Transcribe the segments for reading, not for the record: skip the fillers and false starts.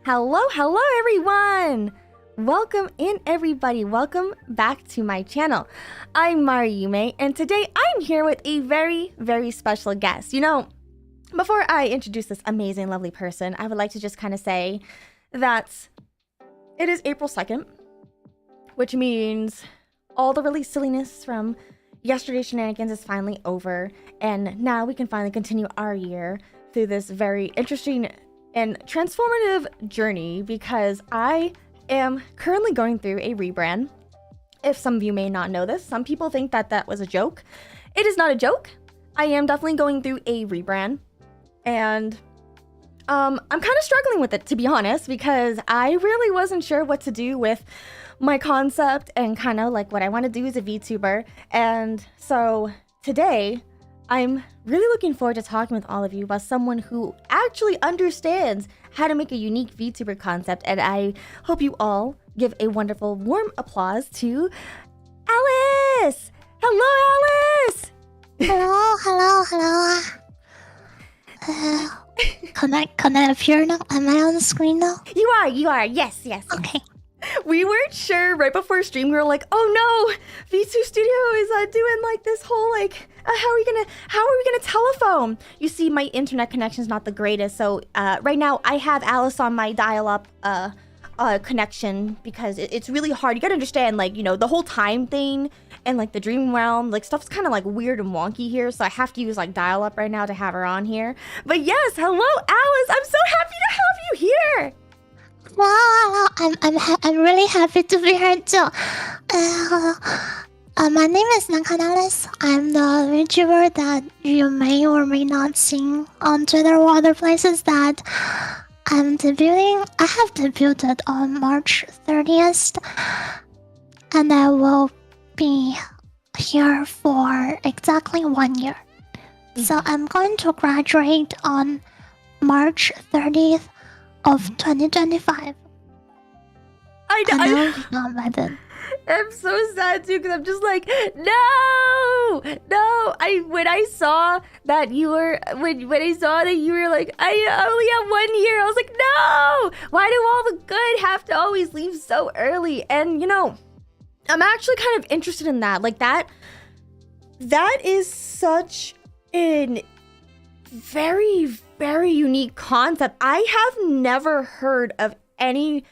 Hello everyone! Welcome in everybody, welcome back to my channel. I'm Yume, and today I'm here with a very special guest. You know, before I introduce this amazing, lovely person, I would like to just kind of say that it is April 2nd, which means all the really silliness from yesterday's shenanigans is finally over, and now we can finally continue our year through this very interesting and transformative journey, because I am currently going through a rebrand. If some of you may not know this, some people think that that was a joke. It is not a joke. I am definitely going through a rebrand, and I'm kind of struggling with it, to be honest, because I really wasn't sure what to do with my concept and kind of like what I want to do as a VTuber. And so today I'm really looking forward to talking with all of you about someone who actually understands how to make a unique VTuber concept, and I hope you all give a wonderful warm applause to Alice! Hello, Alice! Hello. Can I appear now? Am I on the screen now? You are, yes. Okay. We weren't sure right before stream. We were like, oh no, V2 Studio is doing like this whole like, how are we gonna telephone? You see, my internet connection is not the greatest, so right now I have Alice on my dial-up connection, because it's really hard. You gotta understand, like, you know, the whole time thing and like the dream realm, like stuff's kind of like weird and wonky here, so I have to use like dial-up right now to have her on here. But yes, hello Alice, I'm so happy to have you here. Wow, I'm really happy to be here too. My name is Alice. I'm the VTuber that you may or may not see on Twitter or other places that I'm debuting. I have debuted on March 30th, and I will be here for exactly 1 year. So I'm going to graduate on March 30th of 2025. I know. Not by then. I'm so sad too, because I'm just like, no. When I saw that you were like, I only have 1 year, I was like, no. Why do all the good have to always leave so early? And you know, I'm actually kind of interested in that. Like that is such an very unique concept. I have never heard of any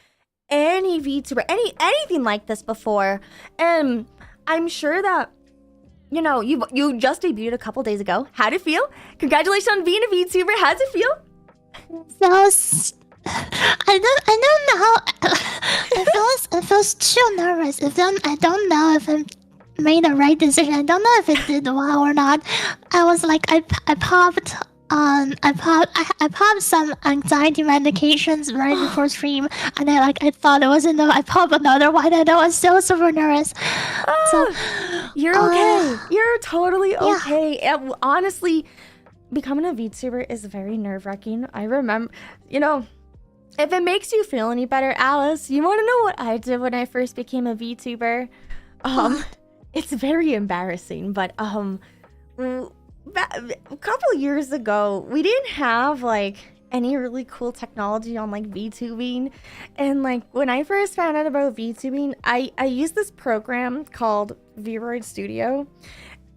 VTuber, anything like this before. And I'm sure that, you know, you just debuted a couple days ago. How'd it feel? Congratulations on being a VTuber. How's it feel? I don't know. It feels too nervous. I don't know if I made the right decision. I don't know if it did well or not. I was like, I popped some anxiety medications right before stream, and I thought it was enough. I popped another one, and I was still super nervous. You're okay. You're totally okay. Yeah. Honestly, becoming a VTuber is very nerve-wracking. I remember, you know, if it makes you feel any better, Alice, you want to know what I did when I first became a VTuber? It's very embarrassing, but a couple years ago, we didn't have like any really cool technology on like VTubing, and like when I first found out about VTubing, I used this program called VTuber Studio,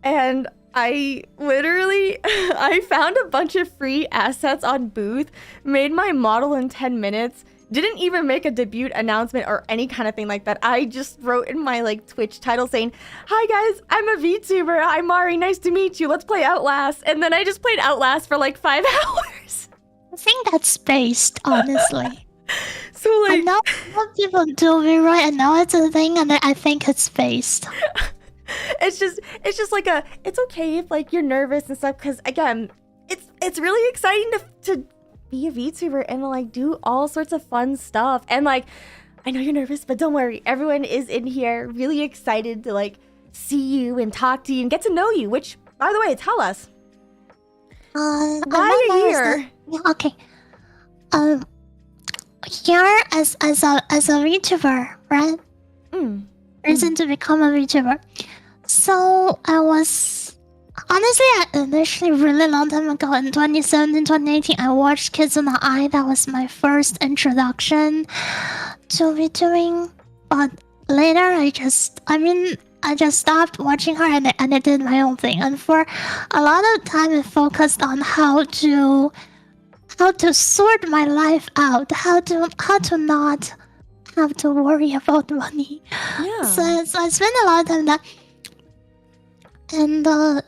and I literally I found a bunch of free assets on Booth, made my model in 10 minutes, didn't even make a debut announcement or any kind of thing like that. I just wrote in my like Twitch title saying, "Hi guys, I'm a VTuber. I'm Mari. Nice to meet you. Let's play Outlast." And then I just played Outlast for like 5 hours. I think that's spaced, honestly. So like, I know what people do me right. I know it's a thing, and I think it's spaced. it's just like it's okay if like you're nervous and stuff, because again, it's really exciting to be a VTuber and like do all sorts of fun stuff. And like, I know you're nervous, but don't worry, everyone is in here really excited to like see you and talk to you and get to know you, which, by the way, tell us why you're here. Yeah, okay. Here as a VTuber, right? Reason to become a VTuber. So I was Honestly, I initially, really long time ago in 2017, 2018, I watched Kids on the Eye. That was my first introduction to VTubing. But later, I just stopped watching her and I did my own thing. And for a lot of time, I focused on how to sort my life out, how to not have to worry about money. Yeah. So I spent a lot of time that. And but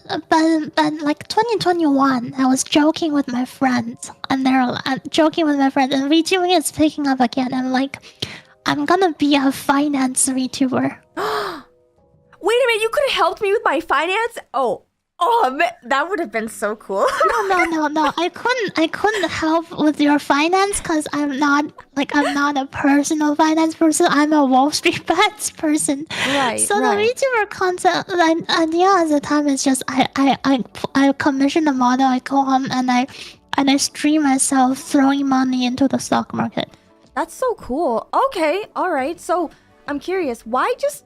like 2021, I was joking with my friends, and I'm joking with my friends, and VTubing is picking up again. And like, I'm gonna be a finance VTuber. Wait a minute, you could have helped me with my finance? Oh, man, that would have been so cool. No. I couldn't help with your finance because I'm not a personal finance person. I'm a Wall Street bets person. Right. So the VTuber concept idea at the time is just I commission a model. I go on and I stream myself throwing money into the stock market. That's so cool. Okay, all right. So I'm curious, why just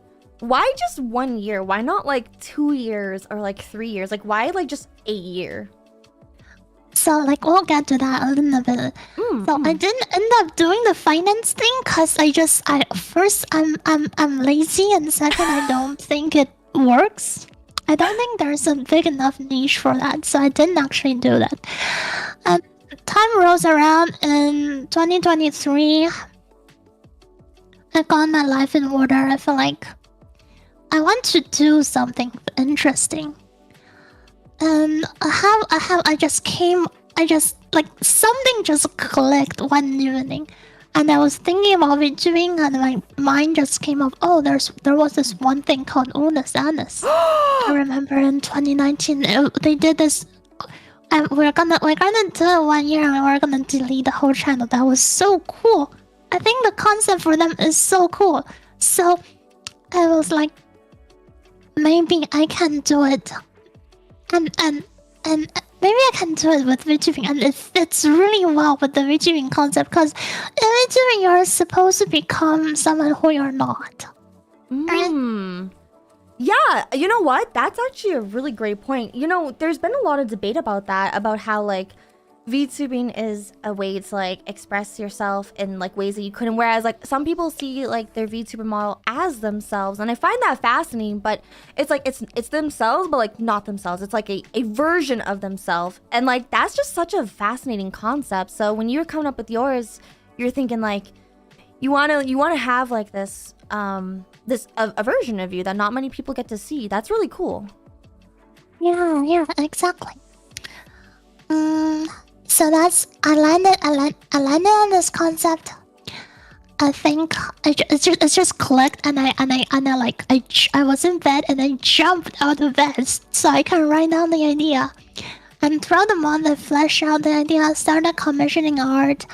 1 year? Why not like 2 years or like 3 years? Like why like just a year? So like we'll get to that a little bit. I didn't end up doing the finance thing because first I'm lazy, and second I don't think it works. I don't think there's a big enough niche for that, so I didn't actually do that. And time rolls around in 2023. I got my life in order. I feel like I want to do something interesting. And something just clicked one evening. And I was thinking about it doing, and my mind just came up, there was this one thing called Unasanis. I remember in 2019, they did this, and we're gonna do it 1 year, and we're gonna delete the whole channel. That was so cool. I think the concept for them is so cool. So I was like, maybe I can do it, and maybe I can do it with VTubing, and it fits really well with the VTubing concept. Because in VTubing, you're supposed to become someone who you're not. Yeah, you know what? That's actually a really great point. You know, there's been a lot of debate about that, about how like VTubing is a way to like express yourself in like ways that you couldn't, whereas like some people see like their VTuber model as themselves, and I find that fascinating. But it's like it's themselves, but like not themselves. It's like a version of themselves, and like that's just such a fascinating concept. So when you're coming up with yours, you're thinking like you wanna have like this a version of you that not many people get to see. That's really cool. Yeah, exactly. So that's I landed on this concept. I think it just clicked, and I was in bed and I jumped out of bed so I can write down the idea. And throughout the month, I fleshed out the idea, started commissioning art,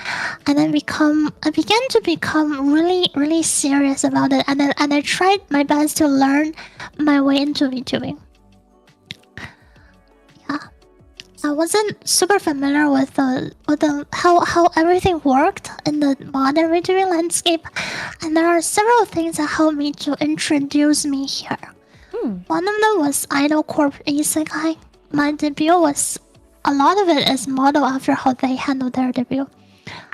and I began to become really, really serious about it. And I tried my best to learn my way into VTubing. Yeah, I wasn't super familiar with how everything worked in the modern VTubing landscape, and there are several things that helped me to introduce me here. One of them was Idol Corp Isekai. My debut was, a lot of it is modeled after how they handled their debut.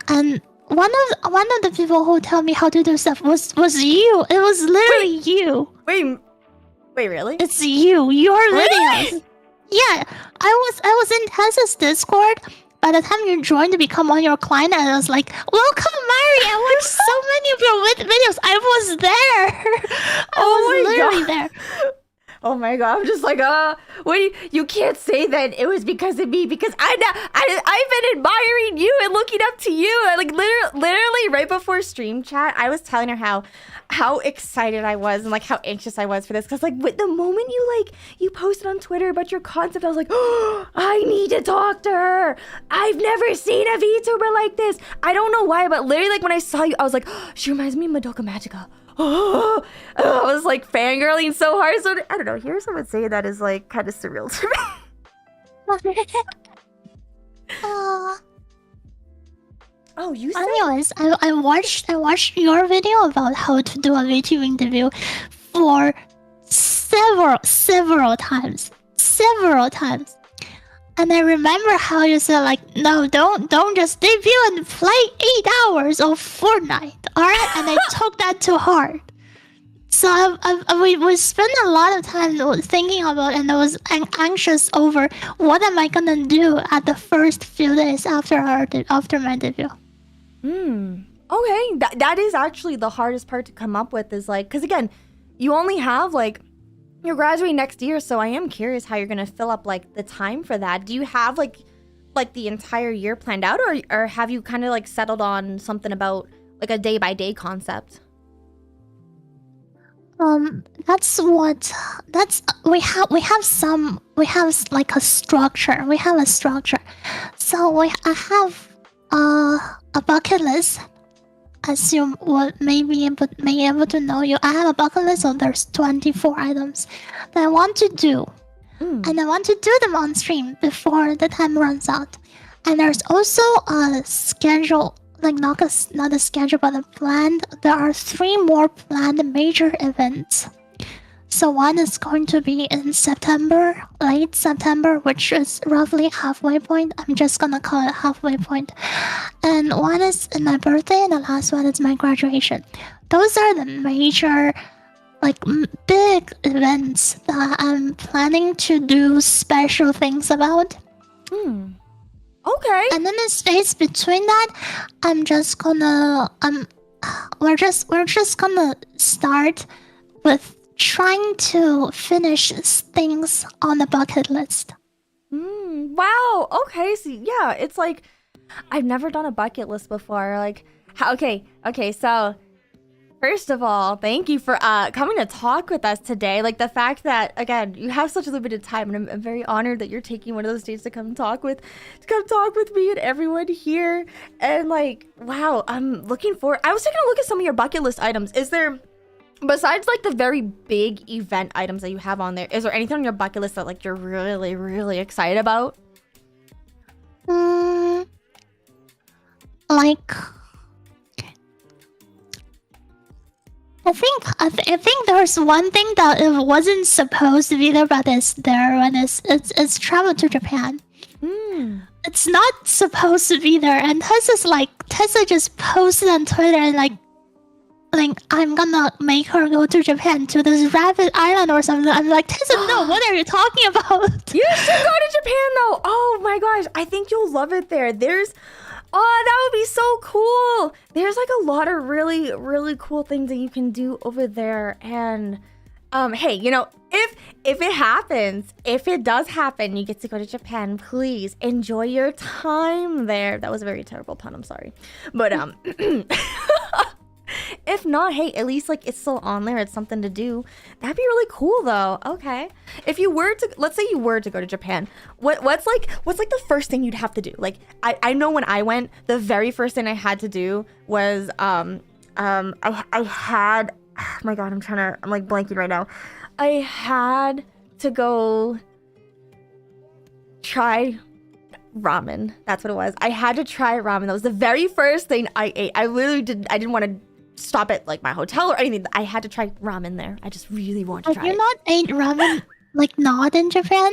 And one of the people who tell me how to do stuff was you. It was literally you. Wait, really? It's you. Your Really? videos. Yeah, I was in Tessa's Discord. By the time you joined to become on your client, I was like, "Welcome, Mari! I watched so many of your videos. I was there. I was literally there." Oh my god, I'm just like, wait, you can't say that it was because of me, because I've been admiring you and looking up to you. And like literally right before stream chat, I was telling her how excited I was and like how anxious I was for this, because like with the moment you posted on Twitter about your concept, I was like, oh, I need to talk to her. I've never seen a VTuber like this. I don't know why, but literally like when I saw you, I was like, oh, she reminds me of Madoka Magica. Oh, I was like fangirling so hard. So I don't know, hearing someone say that is like kind of surreal to me. Oh, you said? Anyways, I watched your video about how to do a VTubing debut for several times. several times. And I remember how you said like, no, don't just debut and play 8 hours of Fortnite, alright? And I took that to heart. So we spent a lot of time thinking about, and I was anxious over what am I gonna do at the first few days after my debut. Okay, that is actually the hardest part to come up with, is like, because again, you only have like, you're graduating next year, so I am curious how you're gonna fill up like the time for that. Do you have like the entire year planned out, or have you kind of like settled on something about like a day by day concept? We have like a structure. We have a structure. So I have a bucket list. As you may be able to know, I have a bucket list, so there's 24 items that I want to do. And I want to do them on stream before the time runs out. And there's also a schedule, like not a schedule, but a plan. There are 3 more planned major events. So one is going to be in September, late September, which is roughly halfway point. I'm just gonna call it halfway point. And one is in my birthday, and the last one is my graduation. Those are the major, like big events that I'm planning to do special things about. Okay. And then the space between that, we're just gonna start with trying to finish things on the bucket list. Wow. Okay. So yeah, it's like I've never done a bucket list before. Like, okay. So first of all, thank you for coming to talk with us today. Like the fact that again you have such a limited time, and I'm very honored that you're taking one of those days to come talk with me and everyone here. And like, wow, I'm looking forward. I was taking a look at some of your bucket list items. Is there, besides like the very big event items that you have on there, is there anything on your bucket list that like you're really, really excited about? Like, I think there's one thing that it wasn't supposed to be there, but it's there, and it's travel to Japan. It's not supposed to be there, and Tessa just posted on Twitter and like I'm gonna make her go to Japan, to this rabbit island or something. I'm like, Tessa, no, what are you talking about? You should go to Japan though. Oh my gosh, I think you'll love it there. That would be so cool. There's like a lot of really, really cool things that you can do over there. And hey, you know, if it happens, if it does happen, you get to go to Japan, please enjoy your time there. That was a very terrible pun, I'm sorry. But if not, hey, at least like it's still on there. It's something to do. That'd be really cool though. Okay. If you were to, let's say you were to go to Japan, what's like the first thing you'd have to do? Like I know when I went, the very first thing I had to do was I had, oh my god, I'm like blanking right now. I had to go try ramen. That's what it was. I had to try ramen. That was the very first thing I ate. I didn't want to stop at like my hotel or anything. I had to try ramen there. I just really wanted to try it. Have you not ate ramen like not in Japan?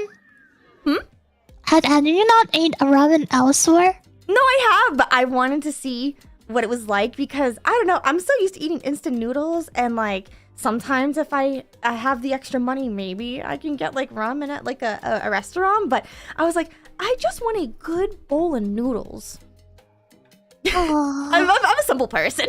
Had you not ate a ramen elsewhere? No, I have, but I wanted to see what it was like because I don't know. I'm so used to eating instant noodles, and like sometimes if I have the extra money, maybe I can get like ramen at like a restaurant. But I was like, I just want a good bowl of noodles. I'm a simple person.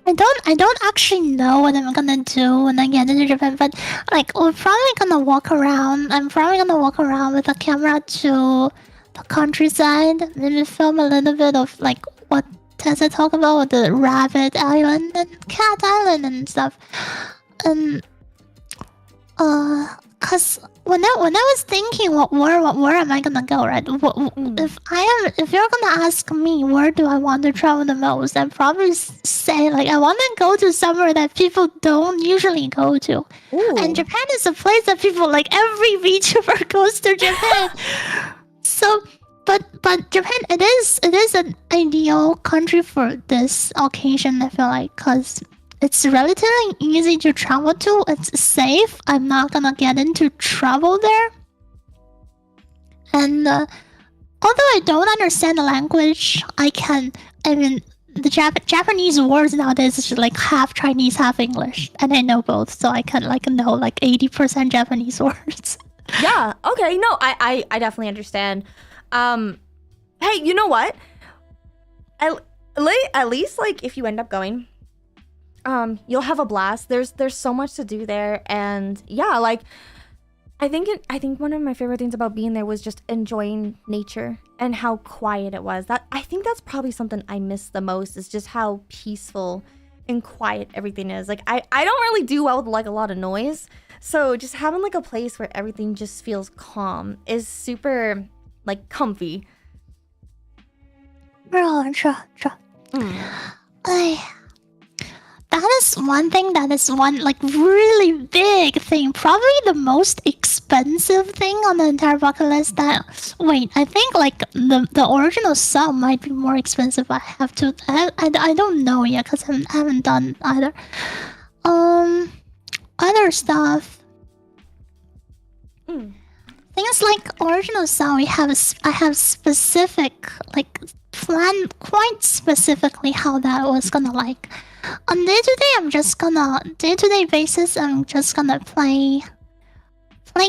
I don't actually know what I'm gonna do when I get into Japan, but like we're probably gonna walk around. I'm probably gonna walk around with a camera to the countryside, maybe film a little bit of like what Tessa talked about with the rabbit island and cat island and stuff. And cause when I was thinking where am I gonna go, right? If you're gonna ask me where do I want to travel the most, I'd probably say like I want to go to somewhere that people don't usually go to. And Japan is a place that people, like every VTuber goes to Japan. So but Japan, it is an ideal country for this occasion, I feel like, cause it's relatively easy to travel to. It's safe. I'm not gonna get into trouble there. And although I don't understand the language, I mean, the Japanese words nowadays is like half Chinese, half English, and I know both, so I can like know like 80% Japanese words. Yeah. Okay. No, I definitely understand. Hey, you know what? At least like if you end up going, you'll have a blast. There's so much to do there, and yeah, like I think one of my favorite things about being there was just enjoying nature and how quiet it was. I think that's probably something I miss the most, is just how peaceful and quiet everything is. Like I don't really do well with like a lot of noise, so just having like a place where everything just feels calm is super like comfy. That is one thing. That is one like really big thing. Probably the most expensive thing on the entire bucket list. Wait, I think like the original sub might be more expensive. I don't know yet because I haven't done either. Other stuff. Things like original sub, I have specific like plan quite specifically how that was gonna like. On day-to-day basis, I'm just gonna play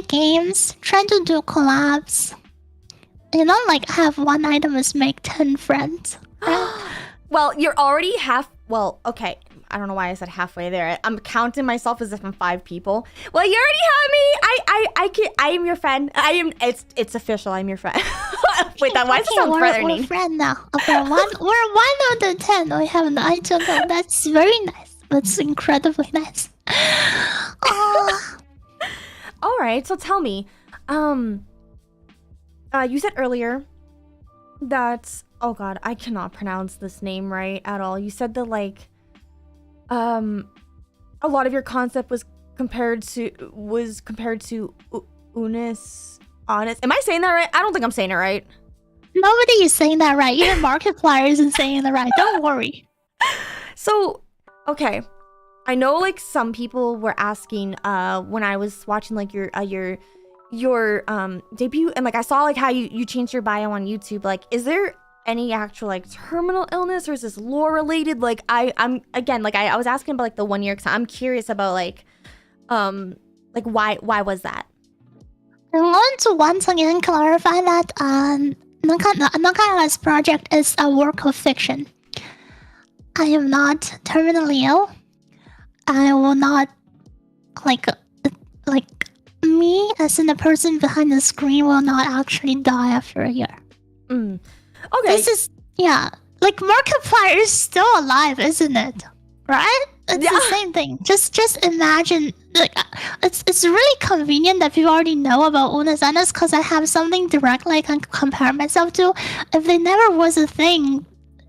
games, try to do collabs. You know, like have one item is make 10 friends. Well, you're already well, okay. I don't know why I said halfway there. I'm counting myself as if I'm 5 people. Well, you already have me. I am your friend. It's official. I'm your friend. Wait, why does it sound threatening? We're friends now. Okay, we're 1 out of 10. We have an item. That's very nice. That's incredibly nice. All right, so tell me. You said earlier that, oh god, I cannot pronounce this name right at all. You said that like a lot of your concept was compared to Unis Honest. Am I saying that right? I don't think I'm saying it right. Nobody is saying that right. Even Markiplier isn't saying it right. Don't worry. So, okay. I know like some people were asking when I was watching like your debut, and like I saw like how you changed your bio on YouTube. Like, is there any actual like terminal illness, or is this lore related? Like I'm again, like I was asking about like the 1 year, because I'm curious about like why was that? I want to once again clarify that Nakana's project is a work of fiction. I am not terminally ill. I will not like me as in the person behind the screen will not actually die after a year. Okay. This is, yeah, like Markiplier is still alive, isn't it? Right? It's the same thing. Just imagine, like, it's really convenient that people already know about Unazanas, because I have something directly I can compare myself to. If they never was a thing,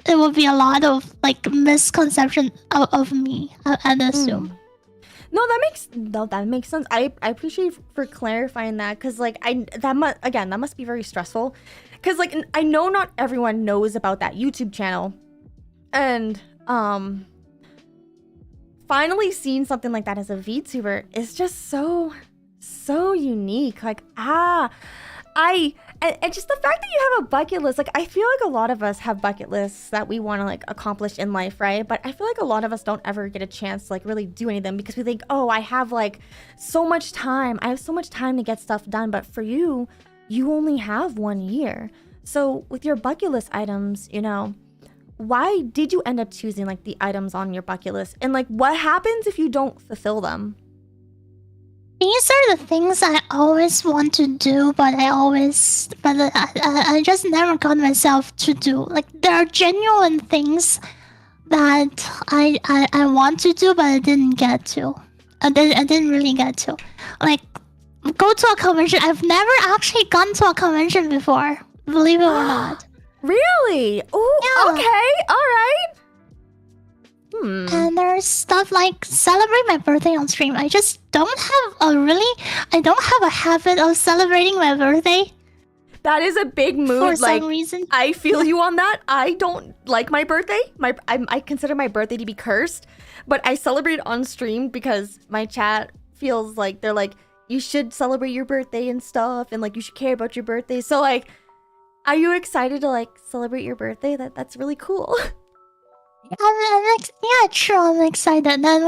it would be a lot of like misconception of me, I'd assume. No, that makes sense. I appreciate you for clarifying that, because like that must be very stressful, because like I know not everyone knows about that YouTube channel, and finally seeing something like that as a VTuber is just so unique. Like and just the fact that you have a bucket list, like I feel like a lot of us have bucket lists that we want to like accomplish in life, right? But I feel like a lot of us don't ever get a chance to like really do any of them, because we think, oh, I have like so much time. I have so much time to get stuff done. But for you, you only have 1 year. So with your bucket list items, you know, why did you end up choosing like the items on your bucket list? And like what happens if you don't fulfill them? These are the things I always want to do, but I just never got myself to do. Like there are genuine things that I want to do, but I didn't get to. I didn't really get to. Like go to a convention. I've never actually gone to a convention before, believe it or not. Really? Oh, yeah. Okay, all right. And there's stuff like celebrate my birthday on stream. I just don't have a habit of celebrating my birthday. That is a big mood. For some reason. I feel you on that. I don't like my birthday. I consider my birthday to be cursed, but I celebrate on stream because my chat feels like they're like, you should celebrate your birthday and stuff, and like you should care about your birthday. So like, are you excited to like celebrate your birthday? That's really cool. Yeah, true. I'm excited. Then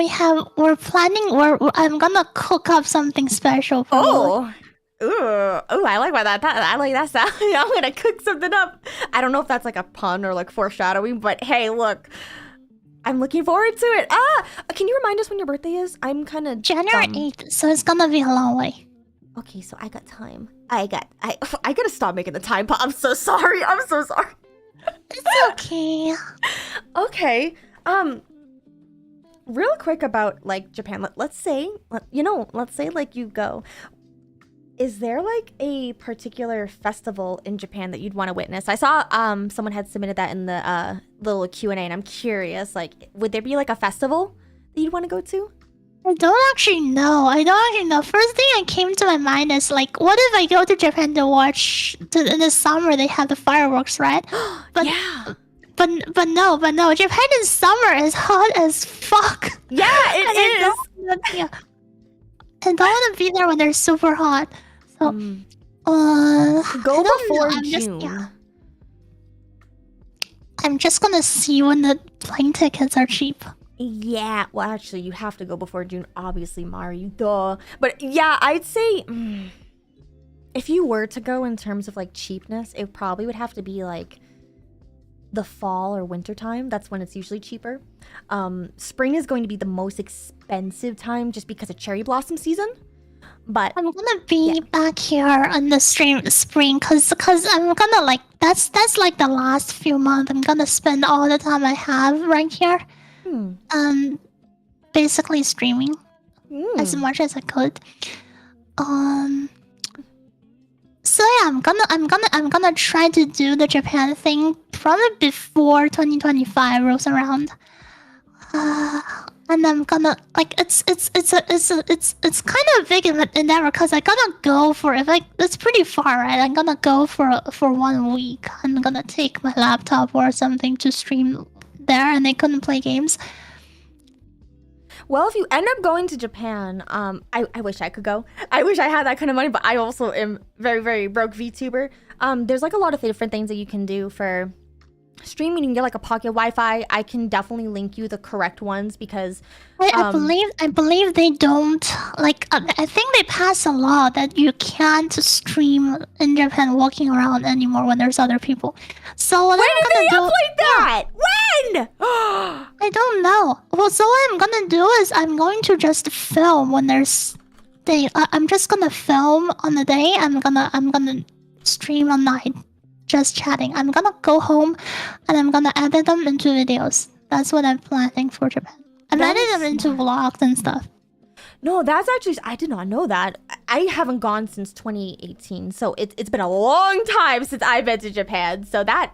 we're planning. I'm gonna cook up something special for you. Ooh, I like that. I like that sound. I'm gonna cook something up. I don't know if that's like a pun or like foreshadowing, but hey, look, I'm looking forward to it. Can you remind us when your birthday is? I'm kind of January 8th, so it's gonna be a long way. Okay, so I got time. I gotta stop making the time pop. I'm so sorry. It's okay. Okay. Real quick about like Japan. Let's say like you go. Is there like a particular festival in Japan that you'd want to witness? I saw someone had submitted that in the little Q&A, and I'm curious, like, would there be like a festival that you'd want to go to? I don't actually know. First thing that came to my mind is like, what if I go to Japan to watch in the summer they have the fireworks, right? But yeah. But no. Japan in summer is hot as fuck. Yeah, it is. I don't want to be there when they're super hot. So, go before June. I'm just gonna see when the plane tickets are cheap. Yeah, well, actually, you have to go before June, obviously, Mari, duh. But yeah, I'd say if you were to go in terms of like cheapness, it probably would have to be like the fall or winter time. That's when it's usually cheaper. Spring is going to be the most expensive time just because of cherry blossom season. But I'm gonna be back here on the spring because I'm gonna like that's like the last few months. I'm gonna spend all the time I have right here. Basically streaming as much as I could. So yeah, I'm gonna try to do the Japan thing probably before 2025 rolls around. And I'm gonna like it's kind of a big endeavor because I gotta go for it. Like it's pretty far, right? I'm gonna go for 1 week. I'm gonna take my laptop or something to stream there, and I couldn't play games. Well, if you end up going to Japan, I wish I could go. I wish I had that kind of money, but I also am very, very broke VTuber. There's like a lot of different things that you can do for streaming. You can get like a pocket Wi-Fi. I can definitely link you the correct ones because I believe they don't like. I think they passed a law that you can't stream in Japan walking around anymore when there's other people. So what when did they update that? When? I don't know. Well, so what I'm gonna do is I'm going to just film when there's day. I'm just gonna film on the day. I'm gonna stream on night, just chatting. I'm gonna go home and I'm gonna edit them into videos. That's what I'm planning for Japan. I'm editing them into vlogs and stuff. No, that's actually, I did not know that. I haven't gone since 2018, so it's been a long time since I've been to Japan. So that,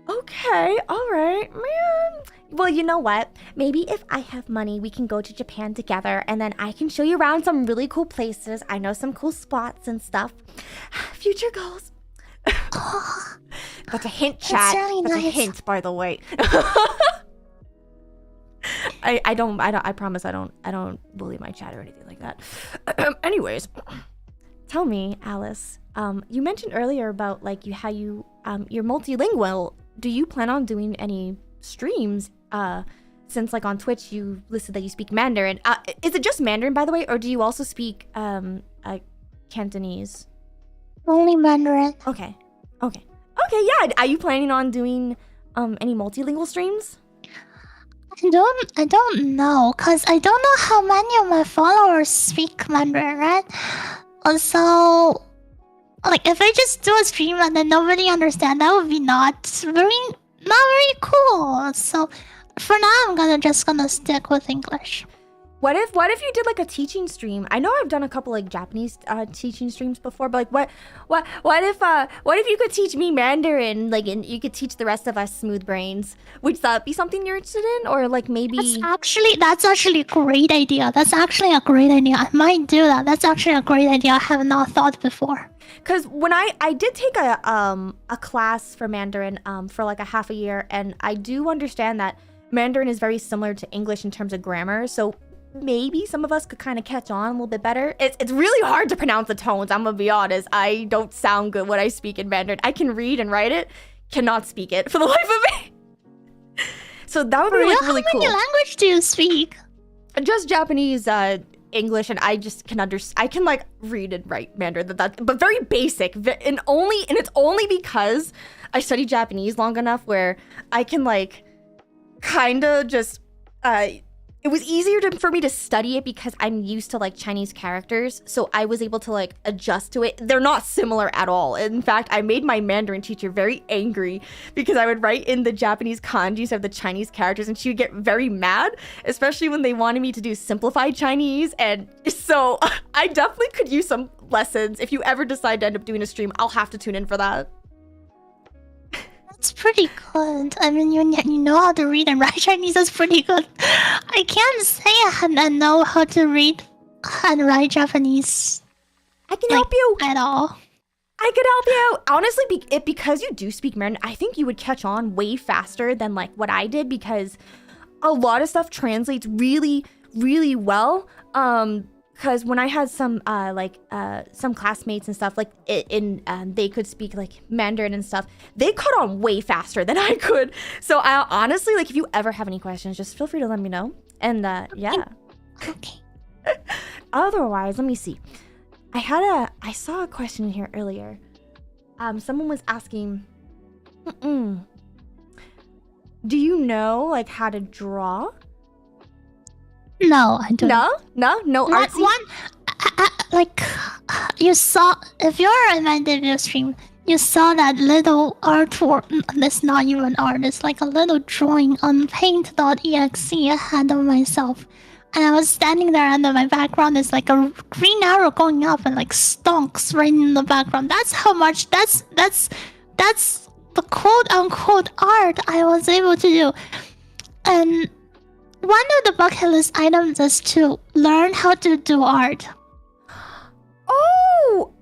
okay, all right, man. Well, you know what? Maybe if I have money, we can go to Japan together, and then I can show you around some really cool places. I know some cool spots and stuff. Future goals. That's a hint, chat. Really That's nice. a hint, by the way. I promise I don't bully my chat or anything like that. Anyways, tell me, Alice, you mentioned earlier about like how you're multilingual. Do you plan on doing any streams? Since like on Twitch you listed that you speak Mandarin. Is it just Mandarin, by the way, or do you also speak Cantonese? Only Mandarin. Okay, yeah. Are you planning on doing any multilingual streams? I don't know, cause I don't know how many of my followers speak Mandarin, right? Also, like if I just do a stream and then nobody understands, that would be not very cool. So for now, I'm just gonna stick with English. What if you did like a teaching stream? I know I've done a couple like Japanese teaching streams before, but like what if you could teach me Mandarin, like, and you could teach the rest of us smooth brains? Would that be something you're interested in, or like maybe? That's actually a great idea. That's actually a great idea. I might do that. That's actually a great idea. I have not thought before. Because when I did take a class for Mandarin for like a half a year, and I do understand that Mandarin is very similar to English in terms of grammar, so maybe some of us could kind of catch on a little bit better. It's really hard to pronounce the tones, I'm gonna be honest. I don't sound good when I speak in Mandarin. I can read and write it, cannot speak it for the life of me. So that would be like really cool. How many language do you speak? Just Japanese, English, and I just can I can like read and write Mandarin, but very basic, and it's only because I studied Japanese long enough where I can like kind of just it was easier for me to study it because I'm used to like Chinese characters, so I was able to like adjust to it. They're not similar at all. In fact, I made my Mandarin teacher very angry because I would write in the Japanese kanjis of the Chinese characters, and she would get very mad, especially when they wanted me to do simplified Chinese. And so I definitely could use some lessons. If you ever decide to end up doing a stream, I'll have to tune in for that. That's pretty good. I mean, you know how to read and write Chinese. That's pretty good. I can't say I know how to read and write Japanese. I can help you at all. I could help you. Honestly, because you do speak Mandarin, I think you would catch on way faster than like what I did, because a lot of stuff translates really, really well. Because when I had some classmates and stuff, like they could speak like Mandarin and stuff, they caught on way faster than I could. So I honestly, like, if you ever have any questions, just feel free to let me know. And yeah. Okay. Otherwise, let me see. I saw a question in here earlier. Someone was asking, do you know like how to draw? No, I don't. No artsy? Like, you saw, if you're in my debut stream, you saw that little artwork. That's not even art. It's like a little drawing on paint.exe I had of myself. And I was standing there, and then my background is like a green arrow going up and like stonks right in the background. That's how much, that's the quote unquote art I was able to do. And one of the bucket list items is to learn how to do art. Oh,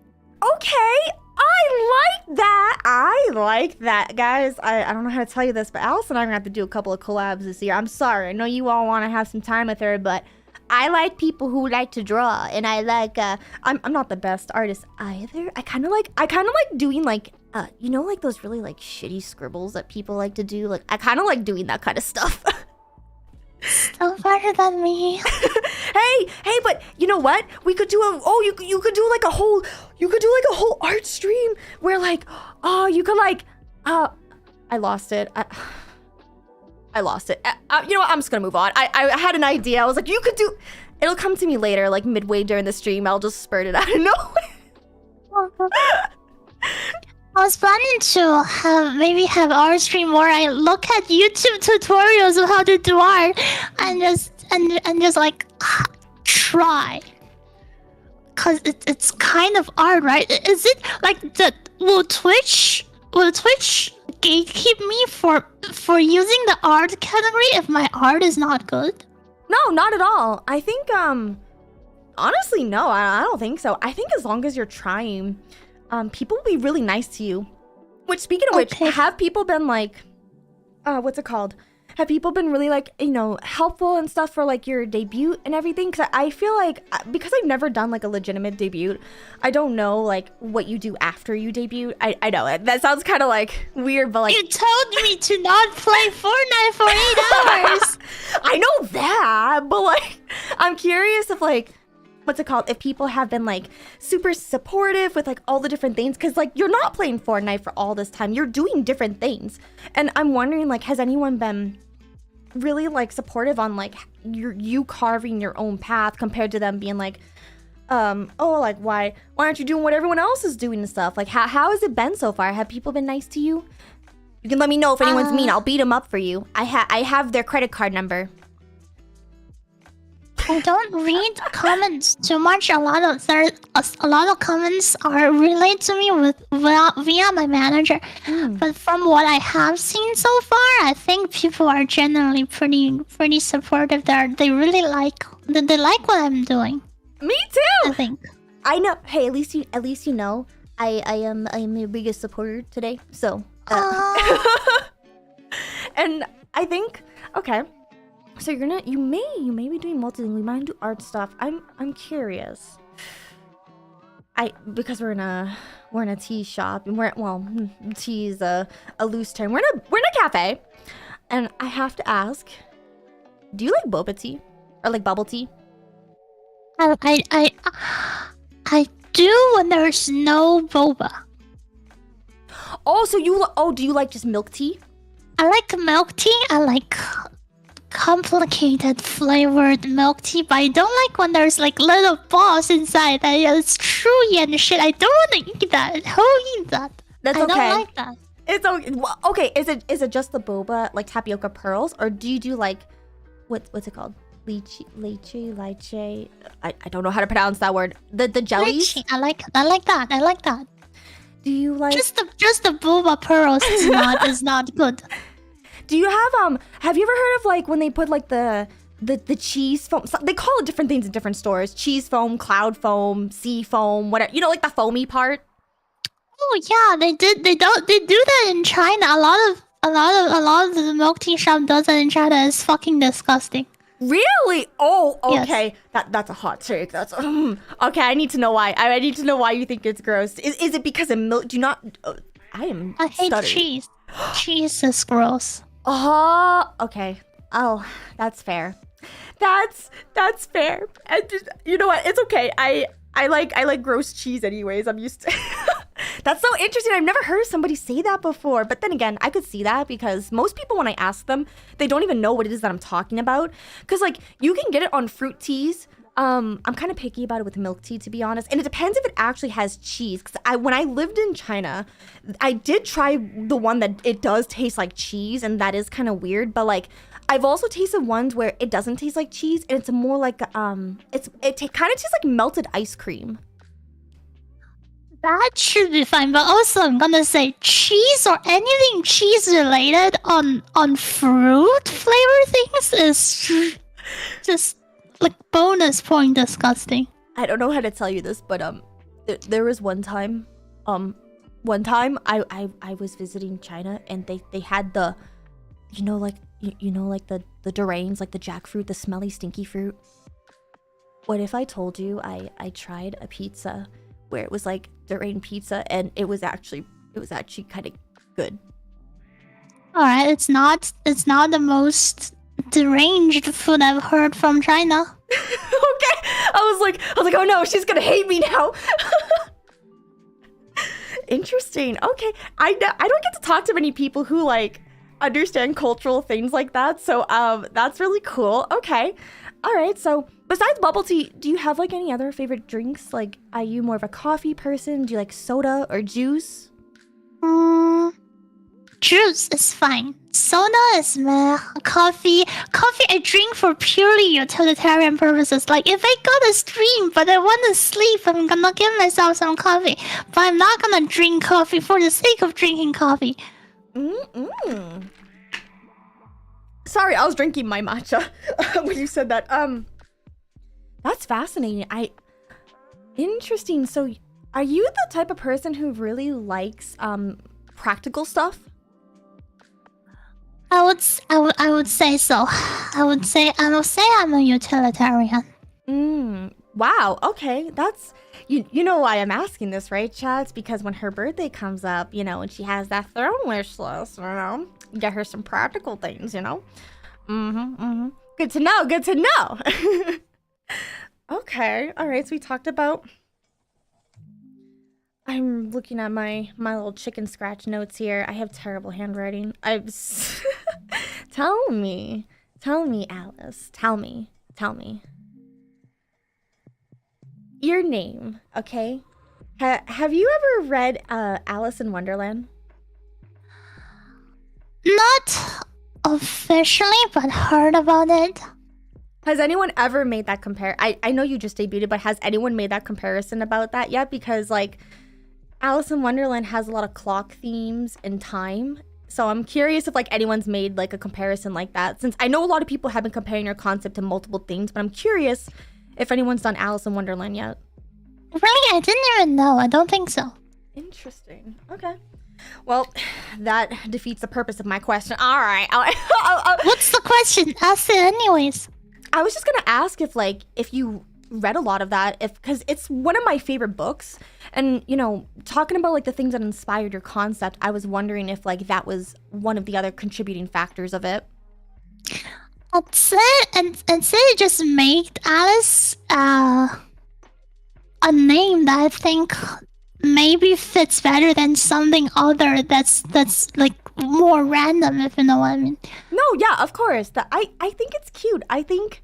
okay. I like that, guys. I don't know how to tell you this, but Alice and I are gonna have to do a couple of collabs this year. I'm sorry. I know you all want to have some time with her, but I like people who like to draw, and I like. I'm not the best artist either. I kind of like doing like you know, like those really like shitty scribbles that people like to do. Like I kind of like doing that kind of stuff. Still better than me. hey, but you know what? We could do you could do like a whole art stream where like, you could like, I lost it. I lost it. You know what? I'm just gonna move on. I had an idea. I was like, you could do, it'll come to me later, like midway during the stream. I'll just spurt it out of nowhere. I was planning to maybe have art stream where I look at YouTube tutorials of how to do art and just like try, cause it's kind of art, right? Is it like will Twitch gatekeep me for using the art category if my art is not good? No, not at all. I think honestly, no, I don't think so. I think as long as you're trying, people will be really nice to you. Which, speaking of which, have people been like, what's it called? Have people been really like, you know, helpful and stuff for like your debut and everything? Because I feel like, because I've never done like a legitimate debut, I don't know like what you do after you debut. I know that sounds kind of like weird, but like, you told me to not play Fortnite for 8 hours. I know that, but like, I'm curious if like, what's it called, if people have been like super supportive with like all the different things, because like you're not playing Fortnite for all this time, you're doing different things, and I'm wondering like, has anyone been really like supportive on like you carving your own path compared to them being like, oh, like why aren't you doing what everyone else is doing and stuff? Like how has it been so far? Have people been nice to you? You can let me know if anyone's mean. I'll beat them up for you. I have their credit card number. I don't read comments too much. A lot of comments are relayed to me via my manager. But from what I have seen so far, I think people are generally pretty supportive. They really like what I'm doing. Me too. I think. I know. Hey, at least you know I am your biggest supporter today. So. And I think okay. So you may be doing multilingual. You might do art stuff. I'm curious. Because we're in a tea shop and tea is a loose term. We're in a cafe, and I have to ask, do you like boba tea or like bubble tea? I do when there's no boba. Oh, so do you like just milk tea? I like milk tea. I like complicated flavored milk tea, but I don't like when there's like little balls inside that it's chewy and shit. I don't want to eat that. Who eats that? That's okay. I don't like that. It's okay. Well, okay, is it just the boba, like tapioca pearls, or do you do like what's it called? Lychee. I don't know how to pronounce that word. The jellies. Lychee. I like that. Do you like just the boba pearls is not good. Do you have you ever heard of like when they put like the cheese foam? They call it different things in different stores. Cheese foam, cloud foam, sea foam, whatever. You know, like the foamy part. Oh yeah, they do that in China. A lot of the milk tea shop does that in China. It's fucking disgusting. Really? Oh, okay. Yes. That's a hot take. That's okay. I need to know why. I need to know why you think it's gross. Is it because of milk? Do you not? I hate stuttering. Cheese. Cheese is gross. Okay. Oh, that's fair. That's fair. And just, you know what? It's okay. I like gross cheese anyways. I'm used to. That's so interesting. I've never heard somebody say that before. But then again, I could see that because most people, when I ask them, they don't even know what it is that I'm talking about. Because like you can get it on fruit teas. I'm kind of picky about it with milk tea, to be honest. And it depends if it actually has cheese. Because when I lived in China, I did try the one that it does taste like cheese. And that is kind of weird. But like, I've also tasted ones where it doesn't taste like cheese. And it's more like, it kind of tastes like melted ice cream. That should be fine. But also, I'm gonna say cheese or anything cheese related on fruit flavor things is just like bonus point disgusting. I don't know how to tell you this, but there was one time I was visiting China and they had the like the durians, like the jackfruit, the smelly stinky fruit. What if I told you I tried a pizza where it was like durian pizza and it was actually kind of good. All right, it's not the most deranged food I've heard from China. Okay, I was like, oh no, she's gonna hate me now. Interesting. Okay, I don't get to talk to many people who like understand cultural things like that, so that's really cool. Okay, all right. So besides bubble tea, do you have like any other favorite drinks? Like, are you more of a coffee person? Do you like soda or juice? Juice is fine. Soda is meh. Coffee I drink for purely utilitarian purposes. Like if I got a stream but I want to sleep, I'm gonna give myself some coffee. But I'm not gonna drink coffee for the sake of drinking coffee. Sorry, I was drinking my matcha when you said that. That's fascinating. Interesting. So, are you the type of person who really likes practical stuff? I would say so. I would say I'm a utilitarian. Wow. Okay. That's you know why I'm asking this, right, Chad? It's because when her birthday comes up, and she has that throne wish list, get her some practical things, Good to know. Okay. All right. So we talked about. I'm looking at my little chicken scratch notes here. I have terrible handwriting. Tell me, Alice. Tell me. Your name, okay? Have you ever read Alice in Wonderland? Not officially, but heard about it. Has anyone ever made that I know you just debuted, but has anyone made that comparison about that yet? Because like Alice in Wonderland has a lot of clock themes and time. So I'm curious if like anyone's made like a comparison like that, since I know a lot of people have been comparing your concept to multiple things, but I'm curious if anyone's done Alice in Wonderland yet. Really? I didn't even know. I don't think so. Interesting. Okay. Well, that defeats the purpose of my question. All right. What's the question? Ask it anyways. I was just gonna ask if you read a lot of that, because it's one of my favorite books, and you know, talking about like the things that inspired your concept, I was wondering if like that was one of the other contributing factors of it. I'd say it just made Alice a name that I think maybe fits better than something other that's like more random, if you know what I mean. No, yeah, of course. I think it's cute. I think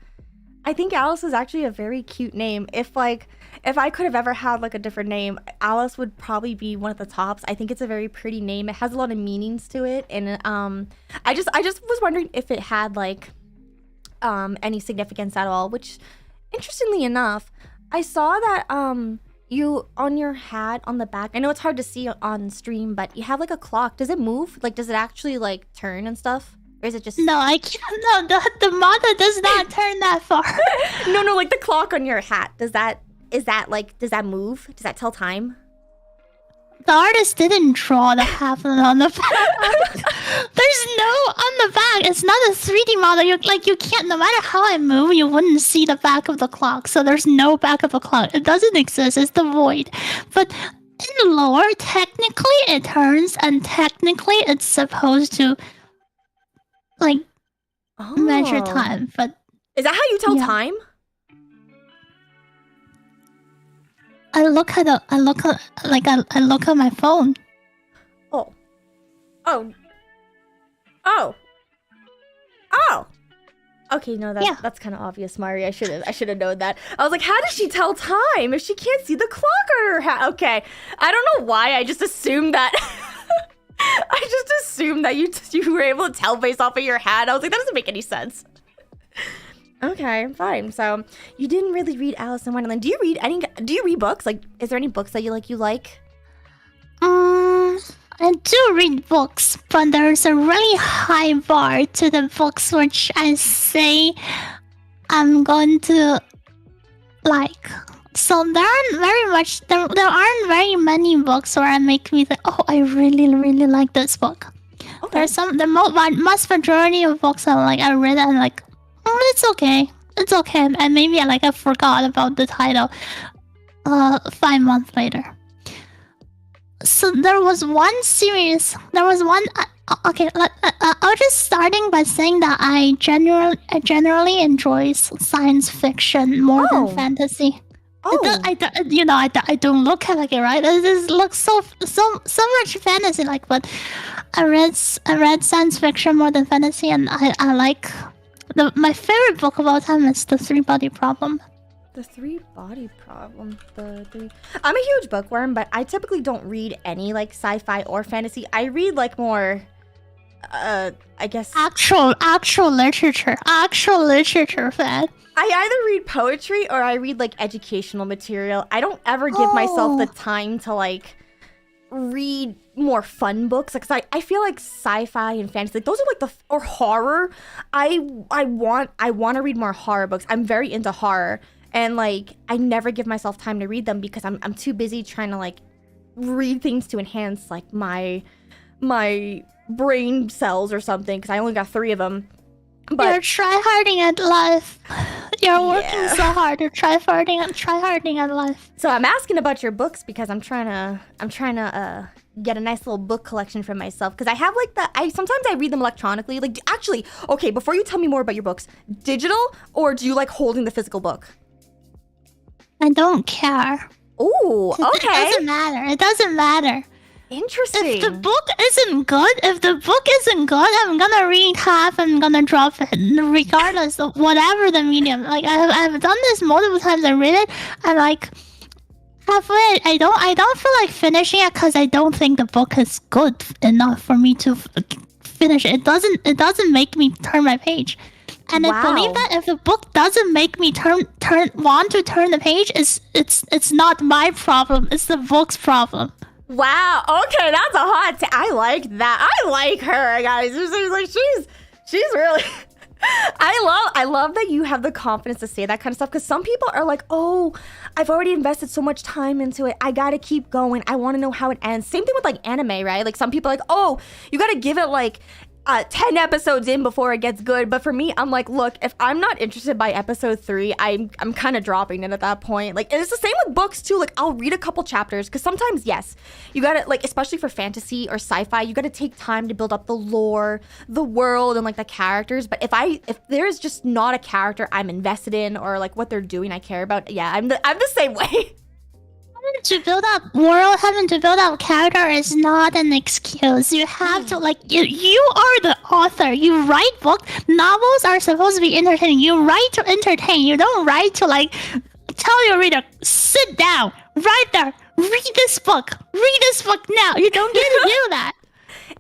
Alice is actually a very cute name. If I could have ever had like a different name, Alice would probably be one of the tops. I think it's a very pretty name. It has a lot of meanings to it, and I just was wondering if it had like any significance at all. Which, interestingly enough, I saw that you on your hat on the back. I know it's hard to see on stream, but you have like a clock. Does it move? Like, does it actually like turn and stuff? Or is it just... No, I can't. No, the mother does not turn that far. No, like the clock on your hat. Does that move? Does that tell time? The artist didn't draw the half on the back. There's no on the back. It's not a 3D model. You can't, no matter how I move, you wouldn't see the back of the clock. So there's no back of the clock. It doesn't exist. It's the void. But in lore, technically it turns, and technically it's supposed to like measure time. But is that how you tell time? I look at my phone. Oh. Okay, no, that's kind of obvious, Mari. I should have known that. I was like, how does she tell time if she can't see the clock on her hat? Okay, I don't know why. I just assumed that. I just assumed that you were able to tell based off of your hat. I was like, that doesn't make any sense. Okay, fine. So you didn't really read Alice in Wonderland. Do you read books? Like, is there any books that you like? I do read books, but there's a really high bar to the books which I say I'm going to like. So there aren't very many books where I make me think, oh, I really, really like this book. Okay. There's most majority of books I read and like, oh, it's okay, and maybe I forgot about the title 5 months later. So there was one series. I'll just starting by saying that I generally enjoy science fiction more than fantasy. I don't look at it, right? It just looks so much fantasy like, but I read science fiction more than fantasy, and I like my favorite book of all time is The Three-Body Problem. The Three-Body Problem. I'm a huge bookworm, but I typically don't read any like sci-fi or fantasy. I read like more I guess actual literature fan. I either read poetry or I read like educational material. I don't ever give myself the time to like read more fun books, because I feel like sci-fi and fantasy, like, those are like or horror. I want to read more horror books. I'm very into horror, and like I never give myself time to read them because I'm too busy trying to like read things to enhance like my brain cells or something, because I only got 3 of them. But you're tryharding at life. You're working so hard. You're tryharding at life. So I'm asking about your books because I'm trying to get a nice little book collection for myself, because I have like sometimes I read them electronically. Like, actually, okay, before you tell me more about your books, digital, or do you like holding the physical book? I don't care. Ooh, okay. It doesn't matter. Interesting. If the book isn't good, I'm gonna read half and I'm gonna drop it, regardless of whatever the medium. Like, I've done this multiple times. I read it, I'm like halfway. I don't feel like finishing it because I don't think the book is good enough for me to finish it. It doesn't make me turn my page. And I believe that if the book doesn't make me want to turn the page, it's not my problem. It's the book's problem. Wow. Okay, that's a hot I like that. I like her, guys. She's really. I love that you have the confidence to say that kind of stuff, because some people are like, oh, I've already invested so much time into it. I gotta keep going. I want to know how it ends. Same thing with like anime, right? Like some people are like, oh, you gotta give it like 10 episodes in before it gets good. But for me, I'm like, look, if I'm not interested by episode 3, I'm kind of dropping it at that point. Like, and it's the same with books too. Like, I'll read a couple chapters, because sometimes, yes, you gotta, like, especially for fantasy or sci-fi, you gotta take time to build up the lore, the world, and like the characters. But if there's just not a character I'm invested in, or like what they're doing I care about, yeah, I'm the same way. Having to build up world, having to build up character is not an excuse. You have to, like, you are the author. You write books. Novels are supposed to be entertaining. You write to entertain. You don't write to, like, tell your reader, sit down, right there, read this book now. You don't get to do that.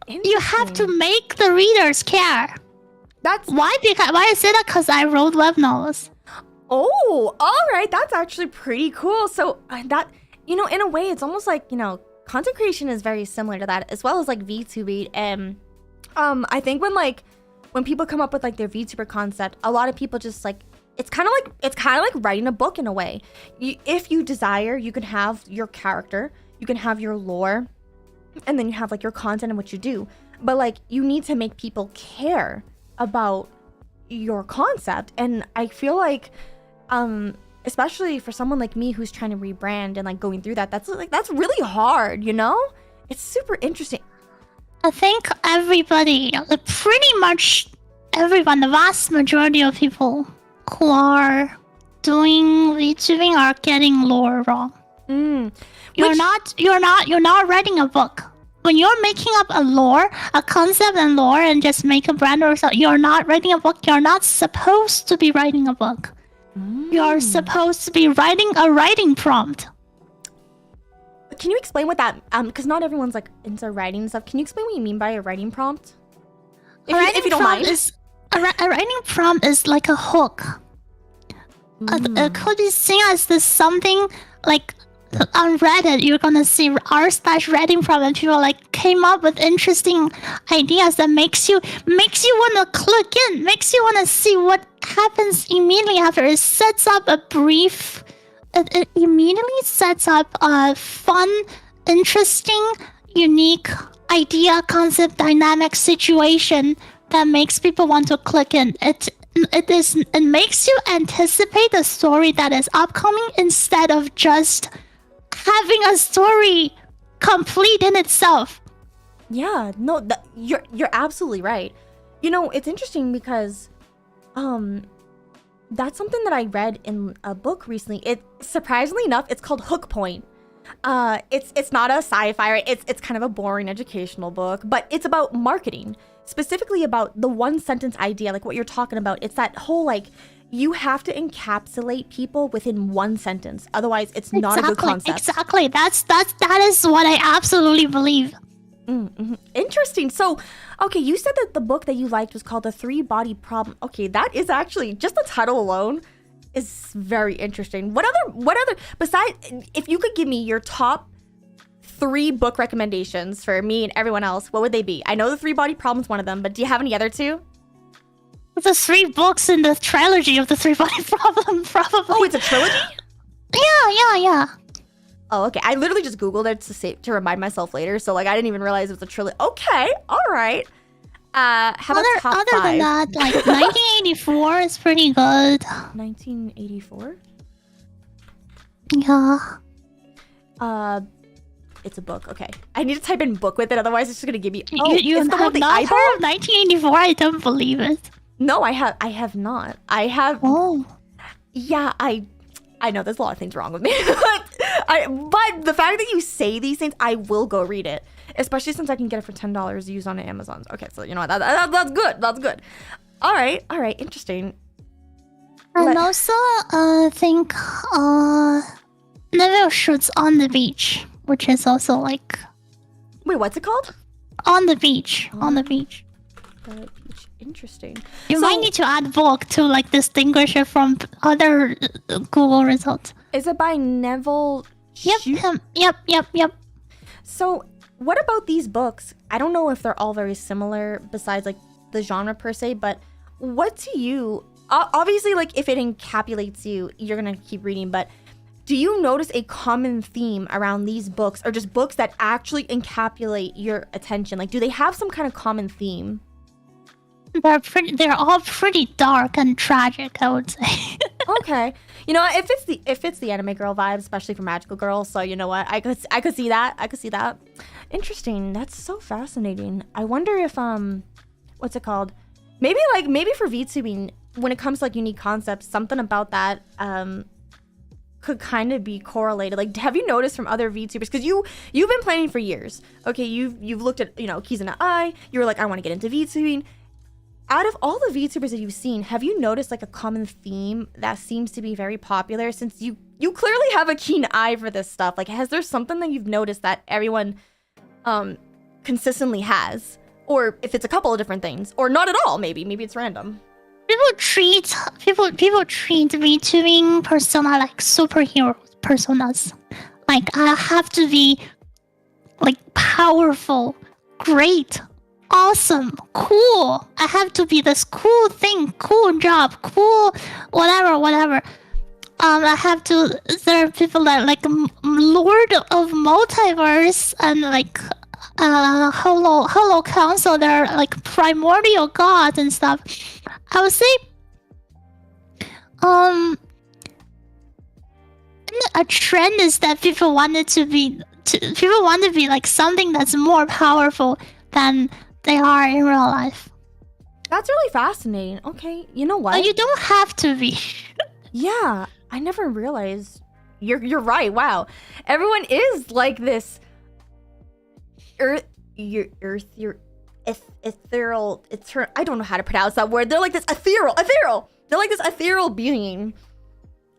You have to make the readers care. That's why I say that, because I wrote web novels. Oh, all right. That's actually pretty cool. So that, you know, in a way, it's almost like, you know, content creation is very similar to that, as well as like VTuber. And I think when people come up with like their VTuber concept, a lot of people just like, it's kind of like writing a book in a way. If you desire, you can have your character, you can have your lore, and then you have like your content and what you do. But like, you need to make people care about your concept. And I feel like, especially for someone like me who's trying to rebrand and like going through that's really hard, you know? It's super interesting. I think everybody, pretty much everyone, the vast majority of people who are doing VTubing are getting lore wrong. You're not writing a book. When you're making up a lore, a concept and lore, and just make a brand or something, you're not writing a book. You're not supposed to be writing a book. You're supposed to be writing a writing prompt. Can you explain what that, because not everyone's like into writing stuff. Can you explain what you mean by a writing prompt? If you don't mind. A writing prompt is like a hook. It could be seen as this something like on Reddit. You're gonna see r/writing prompt, and people like came up with interesting ideas that makes you wanna click in, makes you wanna see what happens immediately after. It sets up a brief. It immediately sets up a fun, interesting, unique idea, concept, dynamic situation that makes people want to click in. It makes you anticipate the story that is upcoming instead of just having a story complete in itself. Yeah, no, you're absolutely right. You know, it's interesting because that's something that I read in a book recently. It, surprisingly enough, it's called Hook Point. It's not a sci-fi, right? It's kind of a boring educational book, but it's about marketing, specifically about the one sentence idea, like what you're talking about. It's that whole like, you have to encapsulate people within one sentence, otherwise it's not a good concept. Exactly. That is what I absolutely believe. Interesting. So, okay, you said that the book that you liked was called The 3-Body Problem. Okay, that is actually, just the title alone is very interesting. What other, besides, if you could give me your top 3 book recommendations for me and everyone else, what would they be? I know The 3-Body Problem is one of them, but do you have any other 2? The 3 books in the trilogy of The 3-Body Problem, probably. Oh, it's a trilogy? Yeah. Oh, okay. I literally just Googled it to remind myself later, so like I didn't even realize it was a trilogy. Okay, all right. How about top 5? Other than that, like 1984 is pretty good. 1984? Yeah. It's a book. Okay, I need to type in book with it, otherwise it's just gonna give me. Oh, you it's the have one not heard of 1984? I don't believe it. No, I have not. I have. Oh. Yeah, I know there's a lot of things wrong with me, but the fact that you say these things, I will go read it, especially since I can get it for $10 used on Amazon. Okay, so you know what, that's good. That's good. All right, interesting. And also, I think Neville shoots On the Beach, which is also like. Wait, what's it called? On the Beach. On the Beach. Interesting. You might need to add Vogue to like distinguish it from other Google results. Is it by Neville? Yep. So what about these books? I don't know if they're all very similar besides like the genre per se, but what to you, obviously like if it encapsulates you, you're gonna keep reading, but do you notice a common theme around these books or just books that actually encapsulate your attention? Like do they have some kind of common theme? They're all pretty dark and tragic, I would say. Okay. You know what? If it's the anime girl vibe, especially for magical girls, so you know what? I could see that. Interesting. That's so fascinating. I wonder if what's it called? Maybe for VTubing, when it comes to like unique concepts, something about that could kind of be correlated. Like, have you noticed from other VTubers? Because you've been planning for years. Okay, you've looked at Keys in the Eye. You were like, I want to get into VTubing. Out of all the VTubers that you've seen, have you noticed like a common theme that seems to be very popular? Since you clearly have a keen eye for this stuff. Like, has there something that you've noticed that everyone consistently has? Or if it's a couple of different things, or not at all, maybe it's random. People treat VTubing persona like superhero personas. Like I have to be like powerful, great, awesome, cool. I have to be this cool thing, cool job, cool whatever. I have to. There are people that like Lord of Multiverse and like Hello Council. They're like primordial gods and stuff. I would say, a trend is that people want to be like something that's more powerful than they are in real life. That's really fascinating. Okay, you know what? But you don't have to be. Yeah, I never realized. You're right. Wow, everyone is like this. Ethereal. I don't know how to pronounce that word. They're like this ethereal. They're like this ethereal being.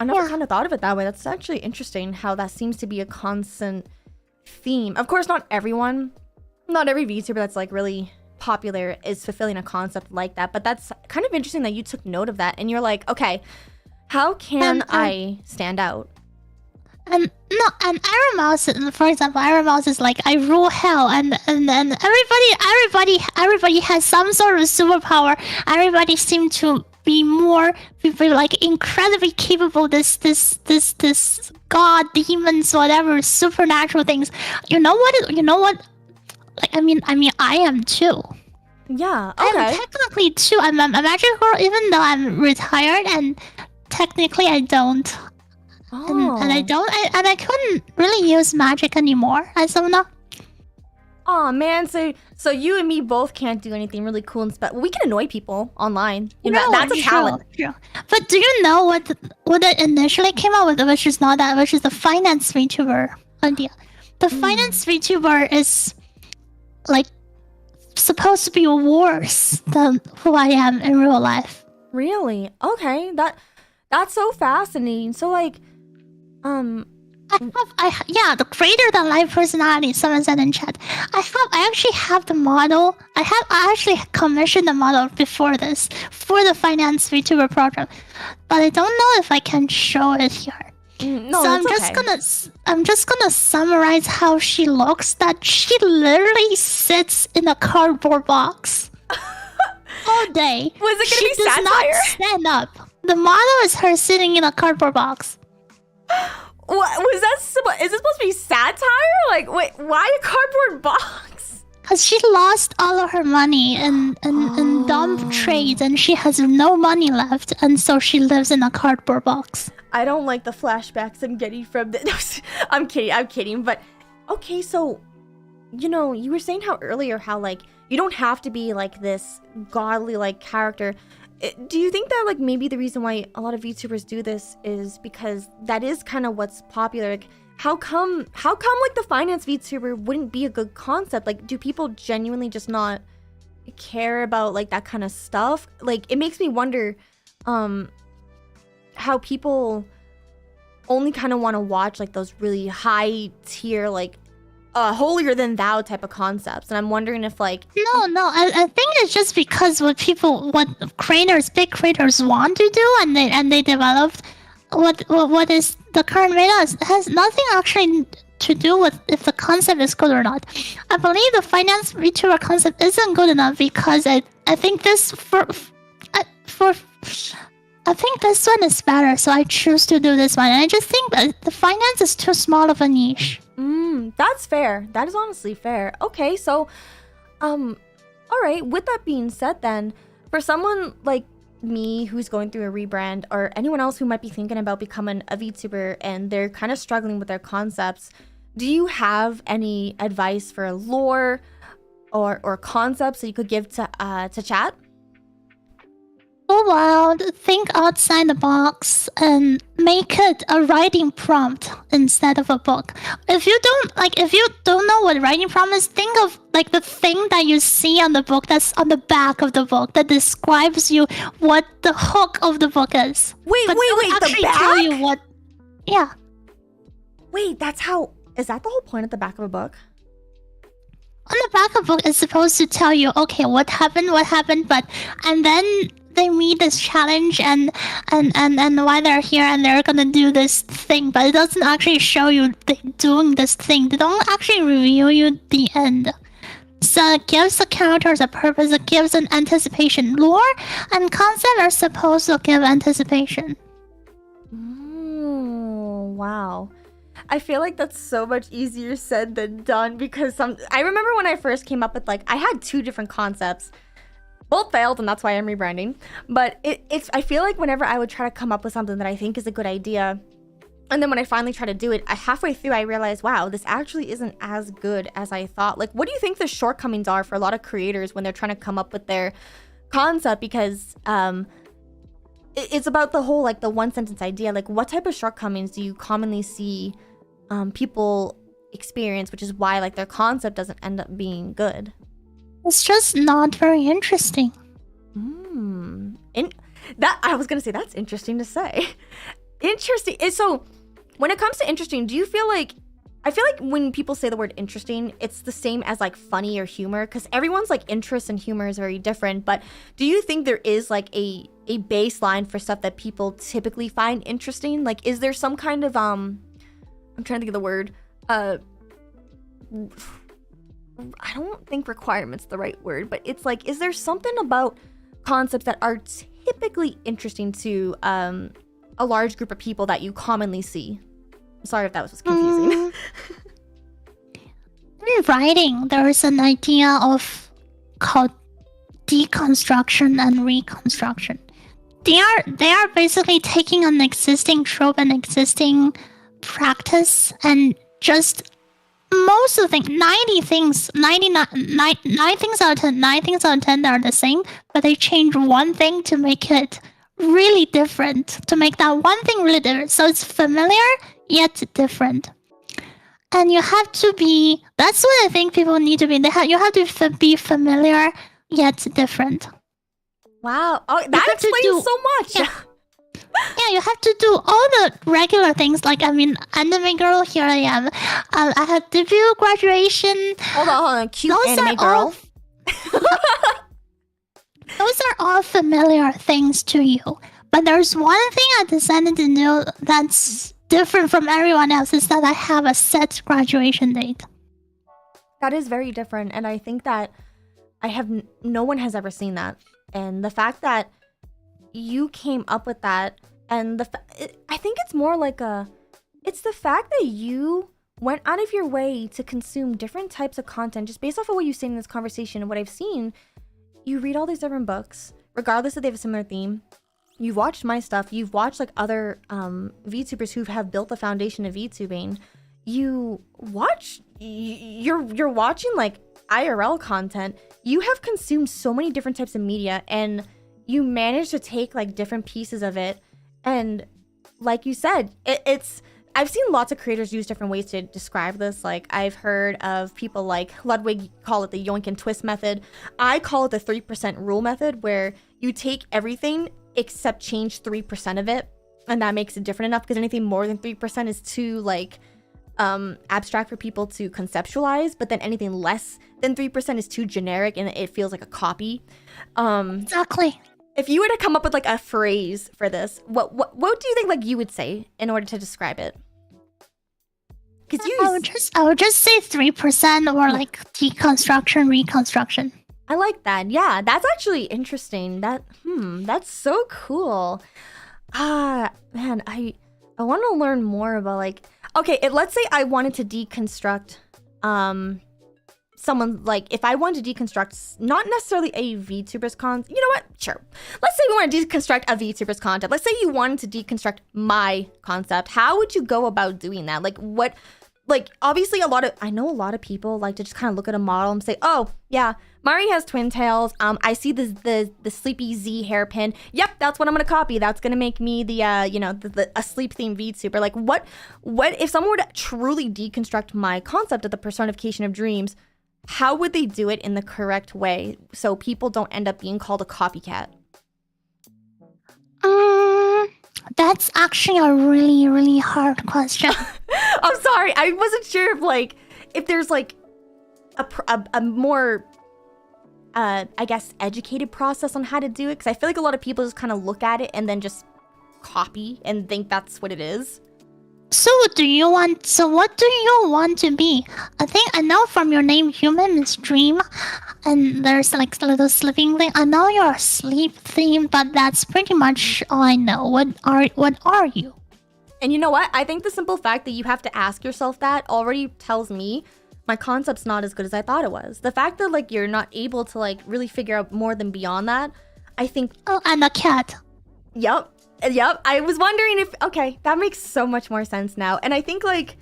I never kind of thought of it that way. That's actually interesting how that seems to be a constant theme. Of course, not every VTuber that's like really popular is fulfilling a concept like that, but that's kind of interesting that you took note of that and you're like, okay, how can I stand out? And Iron Mouse, for example, Iron Mouse is like, I rule hell, and then everybody has some sort of superpower. Everybody seems to be like incredibly capable. This god, demons, whatever, supernatural things. You know what? Like, I mean, I am too. Yeah, okay. I'm technically too. I'm a magic girl, even though I'm retired, and technically I don't. Oh. And I couldn't really use magic anymore as of now. Oh man, so you and me both can't do anything really cool and we can annoy people online. That's a talent. True. But do you know what it initially came out with, which is not that, which is the finance VTuber idea. The finance VTuber is like supposed to be worse than who I am in real life. Really? Okay, that's so fascinating. So like, the greater than life personality. Someone said in chat. I actually have the model. I actually commissioned the model before this for the finance VTuber program, but I don't know if I can show it here. No, so I'm just gonna summarize how she looks. That she literally sits in a cardboard box all day. Was it gonna be satire? She does not stand up. The model is her sitting in a cardboard box. What was that? Is this supposed to be satire? Like, wait, why a cardboard box? Because she lost all of her money in dumb trades, and she has no money left, and so she lives in a cardboard box. I don't like the flashbacks I'm getting from this. I'm kidding. But okay, so you were saying earlier like you don't have to be like this godly like character. Do you think that like maybe the reason why a lot of VTubers do this is because that is kind of what's popular? Like, how come like the finance VTuber wouldn't be a good concept? Like, do people genuinely just not care about like that kind of stuff? Like, it makes me wonder how people only kind of want to watch like those really high tier like holier than thou type of concepts, and I'm wondering if like No, I think it's just because what big creators want to do, and they developed what is the current meta has nothing actually to do with if the concept is good or not. I believe the finance VTuber concept isn't good enough because I think this I think this one is better, so I choose to do this one. And I just think that the finance is too small of a niche. That's fair. That is honestly fair. Okay, so, all right. With that being said, then, for someone like me who's going through a rebrand, or anyone else who might be thinking about becoming a VTuber and they're kind of struggling with their concepts, do you have any advice for lore or concepts that you could give to chat? Go wild, think outside the box, and make it a writing prompt instead of a book. If you don't know what writing prompt is, think of like the thing that you see on the book that's on the back of the book that describes you what the hook of the book is. Wait, the back? Tell you what? Yeah. Wait, is that the whole point at the back of a book? On the back of the book, it's supposed to tell you, okay, what happened, and then they meet this challenge and why they're here, and they're gonna do this thing, but it doesn't actually show you doing this thing. They don't actually reveal you the end. So it gives the characters a purpose, it gives an anticipation. Lore and concept are supposed to give anticipation. Wow. I feel like that's so much easier said than done, because I remember when I first came up with, like, I had 2 different concepts. Both failed, and that's why I'm rebranding. But I feel like whenever I would try to come up with something that I think is a good idea, and then when I finally try to do it, halfway through I realized, wow, this actually isn't as good as I thought. Like, what do you think the shortcomings are for a lot of creators when they're trying to come up with their concept? Because it's about the whole, like, the one sentence idea. Like, what type of shortcomings do you commonly see people experience, which is why, like, their concept doesn't end up being good? It's just not very interesting. I was gonna say, that's interesting to say. Interesting. So, when it comes to interesting, do you feel like... I feel like when people say the word interesting, it's the same as, like, funny or humor, because everyone's, like, interest and humor is very different. But do you think there is, like, a baseline for stuff that people typically find interesting? Like, is there some kind of I'm trying to think of the word. I don't think requirement's the right word, but it's like, is there something about concepts that are typically interesting to a large group of people that you commonly see? Sorry if that was confusing. In writing, there is an idea called deconstruction and reconstruction. They are basically taking an existing trope, an existing practice, and just most of the things, 9 things out of 10 are the same, but they change one thing to make it really different, to make that one thing really different. So it's familiar, yet different. And you have to be, that's what I think people need to be. You have to be familiar, yet different. Wow. Oh, that explains so much. Yeah. Yeah, you have to do all the regular things. Like, I mean, anime girl, here I am. I had debut, graduation. Hold on. Cute anime girl. Those are all familiar things to you. But there's one thing I decided to do that's different from everyone else, is that I have a set graduation date. That is very different, and I think that no one has ever seen that. And the fact that you came up with that, and I think it's more like it's the fact that you went out of your way to consume different types of content just based off of what you say in this conversation and what I've seen. You read all these different books, regardless if they have a similar theme. You've watched my stuff. You've watched, like, other VTubers who have built the foundation of VTubing. You're watching, like, IRL content. You have consumed so many different types of media, and you manage to take, like, different pieces of it. And like you said, I've seen lots of creators use different ways to describe this. Like, I've heard of people like Ludwig call it the yoink and twist method. I call it the 3% rule method, where you take everything except change 3% of it, and that makes it different enough, because anything more than 3% is too, like, abstract for people to conceptualize, but then anything less than 3% is too generic and it feels like a copy. Exactly. If you were to come up with like a phrase for this, what do you think like you would say in order to describe it? Because I would just say 3% or like deconstruction, reconstruction. I like that. Yeah, that's actually interesting. That's so cool. Man, I want to learn more about like, okay, let's say I wanted to deconstruct someone, like if I wanted to deconstruct not necessarily a VTuber's concept. You know what? Sure. Let's say we want to deconstruct a VTuber's concept. Let's say you wanted to deconstruct my concept. How would you go about doing that? Like what? Like obviously I know a lot of people like to just kind of look at a model and say, oh yeah, Mari has twin tails. I see the sleepy Z hairpin. Yep, that's what I'm gonna copy. That's gonna make me the a sleep themed VTuber. Like what if someone were to truly deconstruct my concept of the personification of dreams? How would they do it in the correct way so people don't end up being called a copycat? That's actually a really, really hard question. I'm sorry, I wasn't sure if there's like a more I guess educated process on how to do it, because I feel like a lot of people just kind of look at it and then just copy and think that's what it is. So what do you want to be? I think I know from your name, MarisDreams, and there's like a little sleeping thing. I know you're a sleep theme, but that's pretty much all I know. What are you? And you know what? I think the simple fact that you have to ask yourself that already tells me my concept's not as good as I thought it was. The fact that like you're not able to like really figure out more than beyond that, I think. Oh, and a cat. Yep. I was wondering if, okay, that makes so much more sense now. And I think like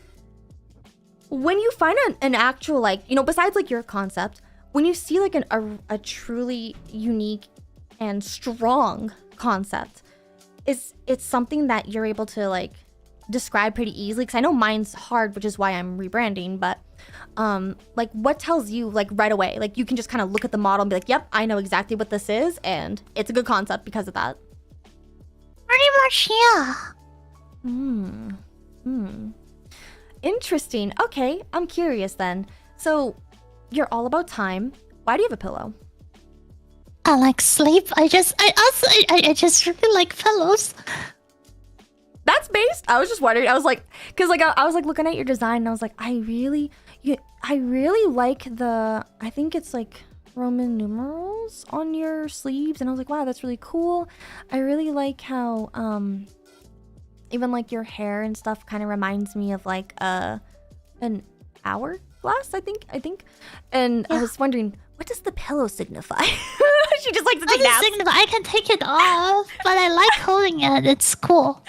when you find an actual like, besides like your concept, when you see like a truly unique and strong concept, it's something that you're able to like describe pretty easily. Because I know mine's hard, which is why I'm rebranding. But like what tells you like right away? Like you can just kind of look at the model and be like, yep, I know exactly what this is, and it's a good concept because of that. Pretty much, yeah. Interesting. Okay, I'm curious then. So, you're all about time. Why do you have a pillow? I like sleep. I just really like pillows. That's based. I was just wondering. I was like, because like I was like looking at your design and I was like, I really like I think it's like Roman numerals on your sleeves, and I was like, wow, that's really cool. I really like how even like your hair and stuff kind of reminds me of like an hourglass, I think. And yeah. I was wondering, what does the pillow signify? She just likes to take naps. I can take it off, but I like holding it. It's cool.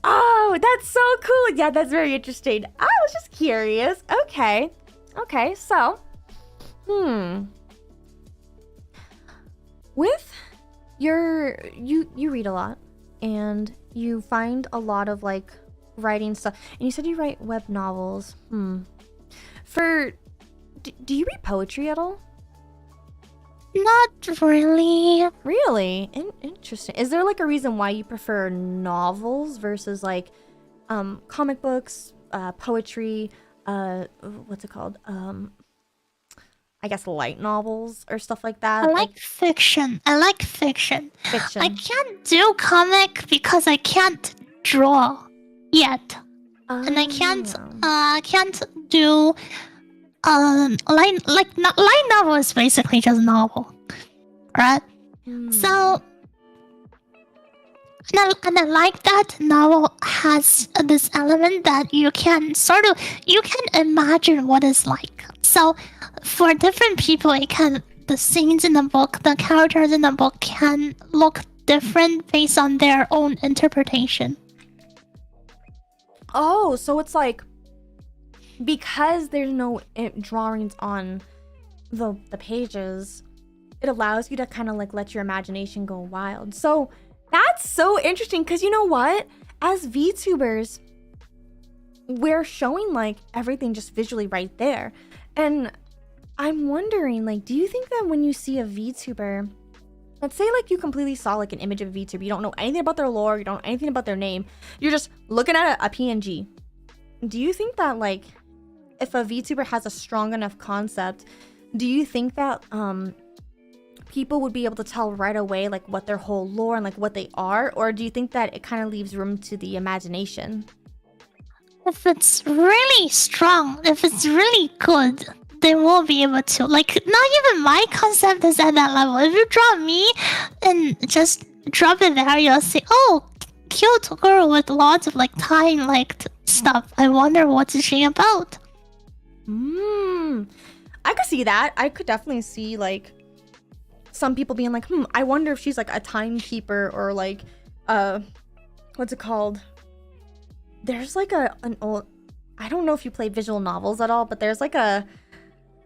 Oh, that's so cool. Yeah, that's very interesting. I was just curious. Okay, so with you read a lot and you find a lot of like writing stuff, and you said you write web novels. Do you read poetry at all? Not really. Really? Interesting. Is there like a reason why you prefer novels versus like comic books, poetry, what's it called? I guess light novels or stuff like that. I like fiction. I can't do comic because I can't draw yet. And I can't do light novel is basically just a novel, right? So and I like that novel has this element that you can imagine what it's like. So for different people, the scenes in the book, the characters in the book can look different based on their own interpretation. Oh, so it's like, because there's no drawings on the pages, it allows you to kind of like let your imagination go wild. So that's so interesting, because you know what? As VTubers, we're showing like everything just visually right there. And I'm wondering, like, do you think that when you see a VTuber, let's say like you completely saw like an image of a VTuber, you don't know anything about their lore, you don't know anything about their name, you're just looking at a PNG. do you think that like if a VTuber has a strong enough concept, do you think that people would be able to tell right away like what their whole lore and like what they are, or do you think that it kind of leaves room to the imagination? If it's really strong, if it's really good, they will be able to. Like, not even my concept is at that level. If you draw me and just drop it there, you'll see, oh, cute girl with lots of like time like stuff. I wonder what is she about. I could see that. I could definitely see like some people being like, I wonder if she's like a timekeeper or like what's it called? There's like an old, I don't know if you play visual novels at all, but there's like a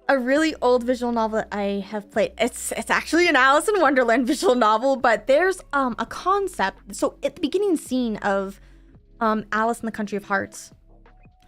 really old visual novel that I have played. It's actually an Alice in Wonderland visual novel, but there's a concept. So at the beginning scene of Alice in the Country of Hearts,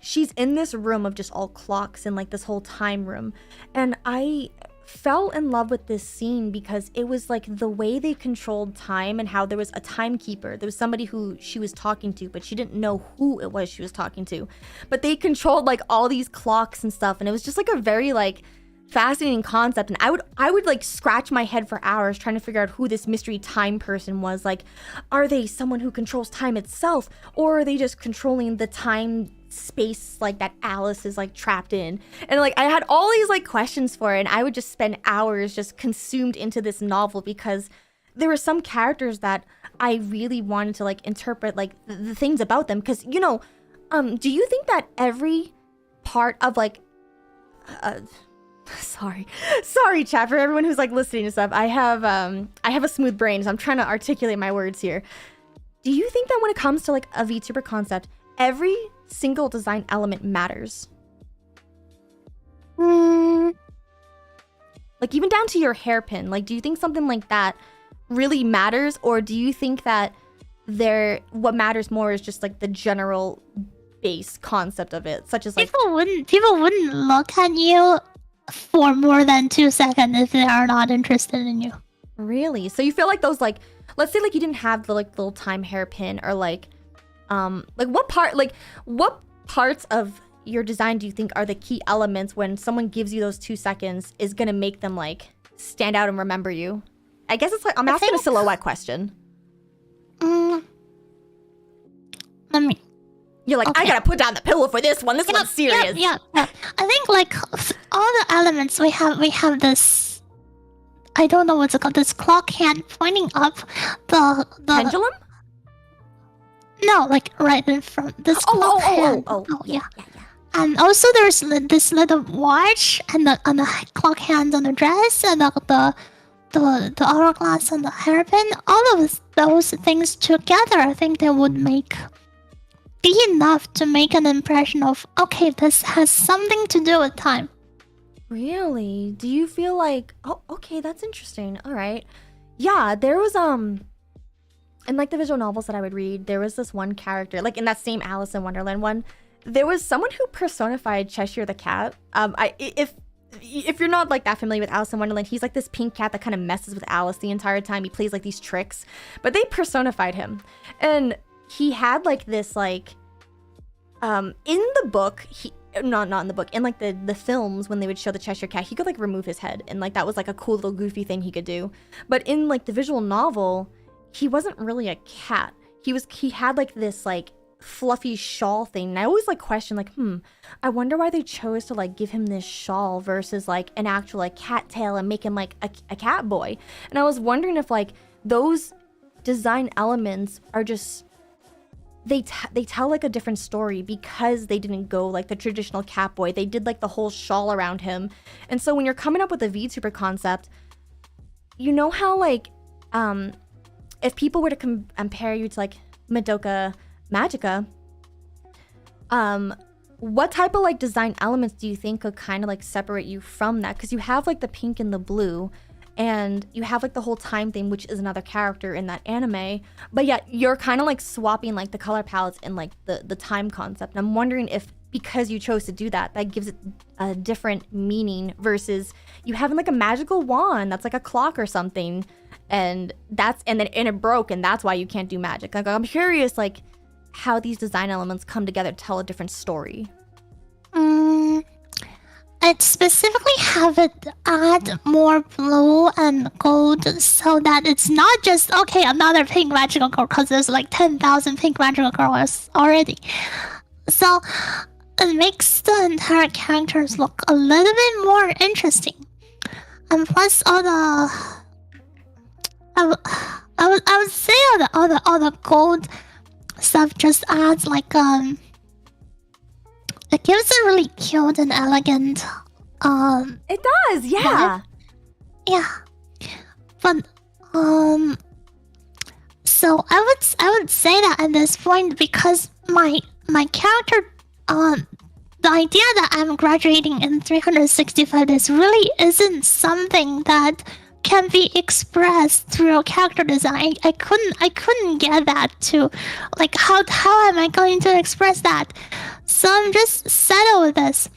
she's in this room of just all clocks and like this whole time room, and I fell in love with this scene because it was like the way they controlled time and how there was a timekeeper. There was somebody who she was talking to, but she didn't know who it was she was talking to. But they controlled like all these clocks and stuff, and it was just like a very like fascinating concept. And I would like scratch my head for hours trying to figure out who this mystery time person was. Like, are they someone who controls time itself, or are they just controlling the time space like that Alice is like trapped in? And like I had all these like questions for it, and I would just spend hours just consumed into this novel because there were some characters that I really wanted to like interpret like the things about them. Because you know, do you think that every part of like sorry chat, for everyone who's like listening to stuff, I have a smooth brain, so I'm trying to articulate my words here. Do you think that when it comes to like a VTuber concept, every single design element matters? Like even down to your hairpin. Like, do you think something like that really matters, or do you think that what matters more is just like the general base concept of it, such as like people wouldn't look at you for more than 2 seconds if they are not interested in you. Really? So you feel like those, like, let's say like you didn't have the like little time hairpin, or like what parts of your design do you think are the key elements when someone gives you those 2 seconds is gonna make them like stand out and remember you? I guess it's like I'm asking a silhouette question. Let me. You're like, okay. I gotta put down the pillow for this one. This one's serious. Yeah. I think like all the elements we have this. I don't know what's it called. This clock hand pointing up. The pendulum. No, like right in front. This clock hand. Yeah. And also there's this little watch and the clock hand on the dress and the hourglass and the hairpin. All of those things together, I think they would be enough to make an impression of, okay, this has something to do with time. Really? Do you feel like, oh, okay, that's interesting. All right. Yeah, there was in like the visual novels that I would read, there was this one character, like in that same Alice in Wonderland one, there was someone who personified Cheshire the cat. If you're not like that familiar with Alice in Wonderland, he's like this pink cat that kind of messes with Alice the entire time. He plays like these tricks, but they personified him. And he had like this like in the book, not in the book, in like the films when they would show the Cheshire cat, he could like remove his head, and like that was like a cool little goofy thing he could do. But in like the visual novel, he wasn't really a cat. He had like this like fluffy shawl thing, and I always like question like I wonder why they chose to like give him this shawl versus like an actual like cat tail and make him like a cat boy. And I was wondering if like those design elements are just they tell like a different story because they didn't go like the traditional cat boy. They did like the whole shawl around him. And so when you're coming up with a VTuber concept, you know how like if people were to compare you to like Madoka Magica, what type of like design elements do you think could kind of like separate you from that? Because you have like the pink and the blue, and you have like the whole time thing, which is another character in that anime, but yet you're kind of like swapping like the color palettes and like the time concept. And I'm wondering if because you chose to do that, that gives it a different meaning versus you having like a magical wand that's like a clock or something, and it broke, and that's why you can't do magic. Like I'm curious, like how these design elements come together to tell a different story? I'd specifically have it add more blue and gold so that it's not just, okay, another pink magical girl, because there's like 10,000 pink magical girls already. So it makes the entire characters look a little bit more interesting. And plus all the... I would say all the gold stuff just adds like it gives a really cute and elegant It does, yeah. Yeah. But so I would say that at this point, because my character the idea that I'm graduating in 365 days really isn't something that can be expressed through character design. I couldn't get that to, like, how am I going to express that? So I'm just settled with this.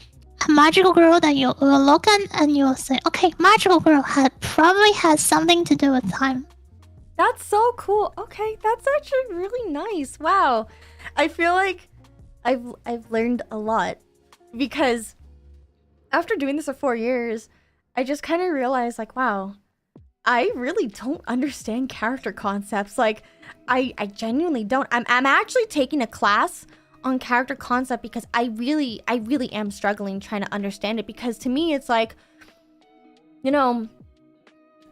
A magical girl that you will look at and you'll say, okay, magical girl probably has something to do with time. That's so cool. Okay, that's actually really nice. Wow. I feel like I've learned a lot, because after doing this for 4 years, I just kind of realized, like, wow, I really don't understand character concepts. Like, I genuinely don't. I'm actually taking a class on character concept because I really am struggling trying to understand it, because to me it's like, you know,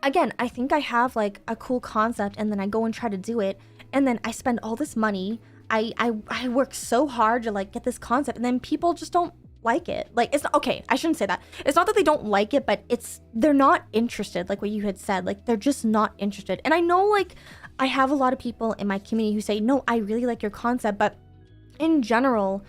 again, I think I have like a cool concept and then I go and try to do it, and then I spend all this money. I work so hard to like get this concept, and then people just don't like it. Like, it's not, okay, I shouldn't say that. It's not that they don't like it, but they're not interested, like what you had said. Like, they're just not interested. And I know, like, I have a lot of people in my community who say, no, I really like your concept, but in general,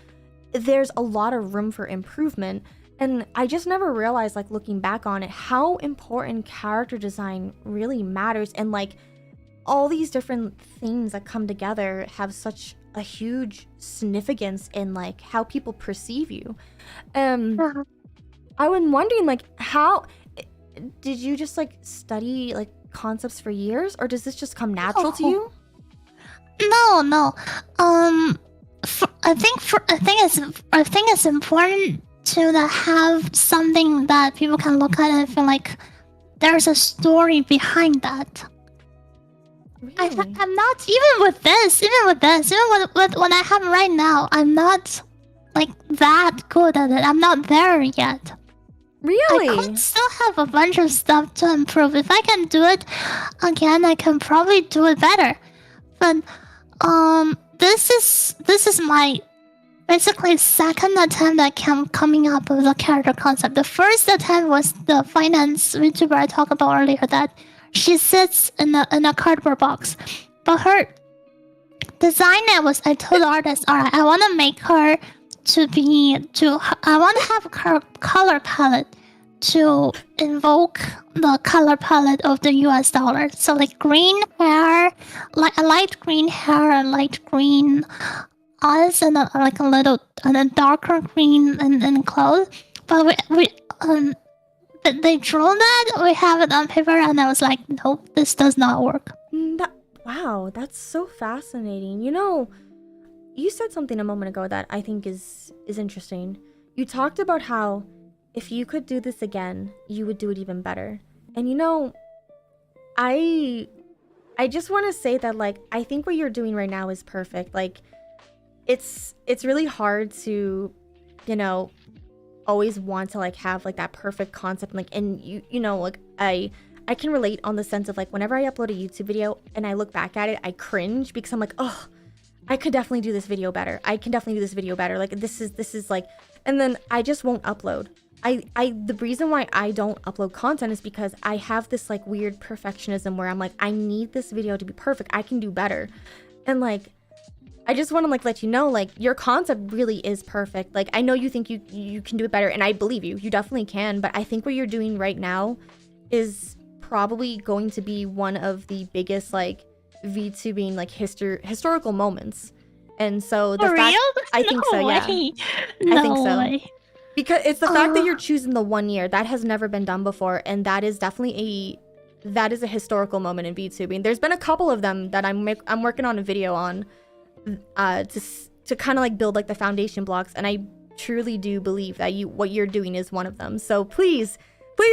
there's a lot of room for improvement. And I just never realized, like, looking back on it, how important character design really matters. And like, all these different things that come together have such a huge significance in like how people perceive you. I was wondering, like, how did you just like study like concepts for years, or does this just come natural to you? No. I think it's important to have something that people can look at and feel like there's a story behind that. Really? I'm not, even with what I have right now, I'm not like that good at it. I'm not there yet. Really? I could still have a bunch of stuff to improve. If I can do it again, I can probably do it better. But this is my basically second attempt at coming up with a character concept. The first attempt was the finance VTuber I talked about earlier, that she sits in a cardboard box. But her design, I told the artist, alright, I want to make her I want to have her color palette to invoke the color palette of the US dollar. So like green hair, like a light green hair, and light green eyes, and a darker green and clothes. But they drew that, we have it on paper, and I was like, nope, this does not work. Wow, that's so fascinating. You know, you said something a moment ago that I think is interesting. You talked about how if you could do this again, you would do it even better. And you know, I just want to say that, like, I think what you're doing right now is perfect. Like, it's really hard to, you know, always want to like have like that perfect concept, like, and you know, like I can relate on the sense of like, whenever I upload a YouTube video and I look back at it, I cringe, because I'm like, oh, I could definitely do this video better. I can definitely do this video better. Like, this is like, and then I just won't upload. The reason why I don't upload content is because I have this like weird perfectionism where I'm like, I need this video to be perfect. I can do better. And like, I just want to like let you know, like, your concept really is perfect. Like, I know you think you can do it better, and I believe you. You definitely can. But I think what you're doing right now is probably going to be one of the biggest like VTubing like historical moments. And so the fact, I think so, yeah. I think so. Because it's the fact that you're choosing the 1 year that has never been done before, and that is definitely a historical moment in VTubing. There's been a couple of them that I'm working on a video on to kind of like build like the foundation blocks, and I truly do believe that what you're doing is one of them. So please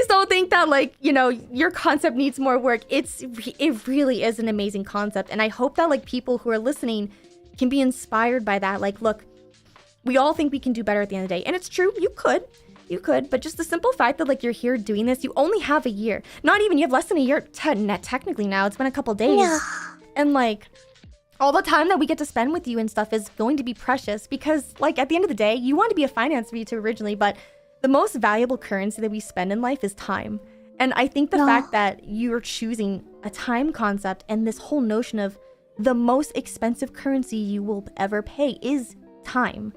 don't think that like, you know, your concept needs more work. It really is an amazing concept, and I hope that like people who are listening can be inspired by that. Like, look, we all think we can do better at the end of the day, and it's true, you could, but just the simple fact that like you're here doing this, you only have a year, not even, you have less than a year technically now. It's been a couple days, Yeah. and like all the time that we get to spend with you and stuff is going to be precious, because like at the end of the day, you want to be a finance VTuber originally, but the most valuable currency that we spend in life is time. And I think the fact that you're choosing a time concept and this whole notion of the most expensive currency you will ever pay is time.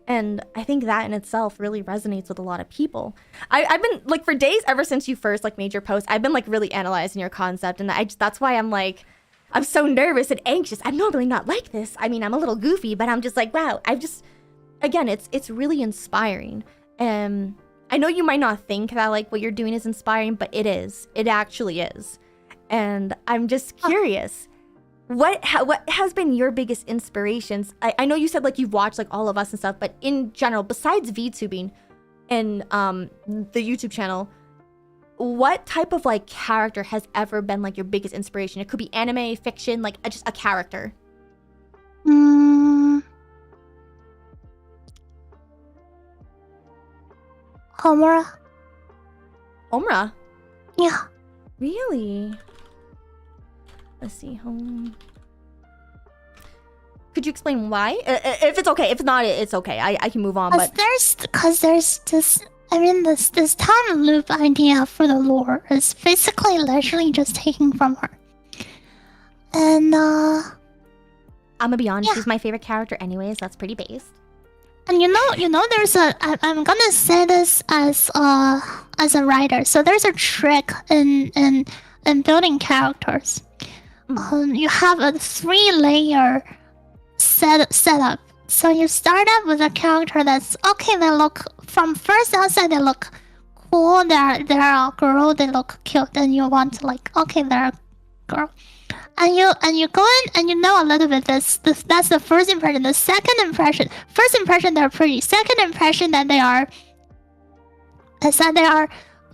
And I think that in itself really resonates with a lot of people. I've been like, for days ever since you first like made your post, I've been like really analyzing your concept, and that's why I'm like, I'm so nervous and anxious. I'm normally not like this. I mean, I'm a little goofy, but I'm just like, wow, again, it's really inspiring. I know you might not think that like what you're doing is inspiring, but it is. It actually is. And I'm just curious, what has been your biggest inspirations? I know you said like you've watched like all of us and stuff, but in general, besides VTubing and the YouTube channel, what type of like character has ever been like your biggest inspiration? It could be anime, fiction, like just a character. Homura. Omra? Yeah. Really? Let's see. Home. Could you explain why? If it's okay. If not, it's okay. I can move on. But Because there's this. I mean, this time loop idea for the lore is basically literally just taken from her. And I'm gonna be honest. She's my favorite character, anyways. That's pretty based. And you know, there's I'm gonna say this as a writer. So there's a trick in building characters. You have a 3-layer setup. So you start up with a character that's okay. They look from first outside, they look cool. They're a girl. They look cute, and you want to like, okay, they're a girl. And you go in and you know a little bit. That's the first impression. The second impression, first impression they're pretty. Second impression that they are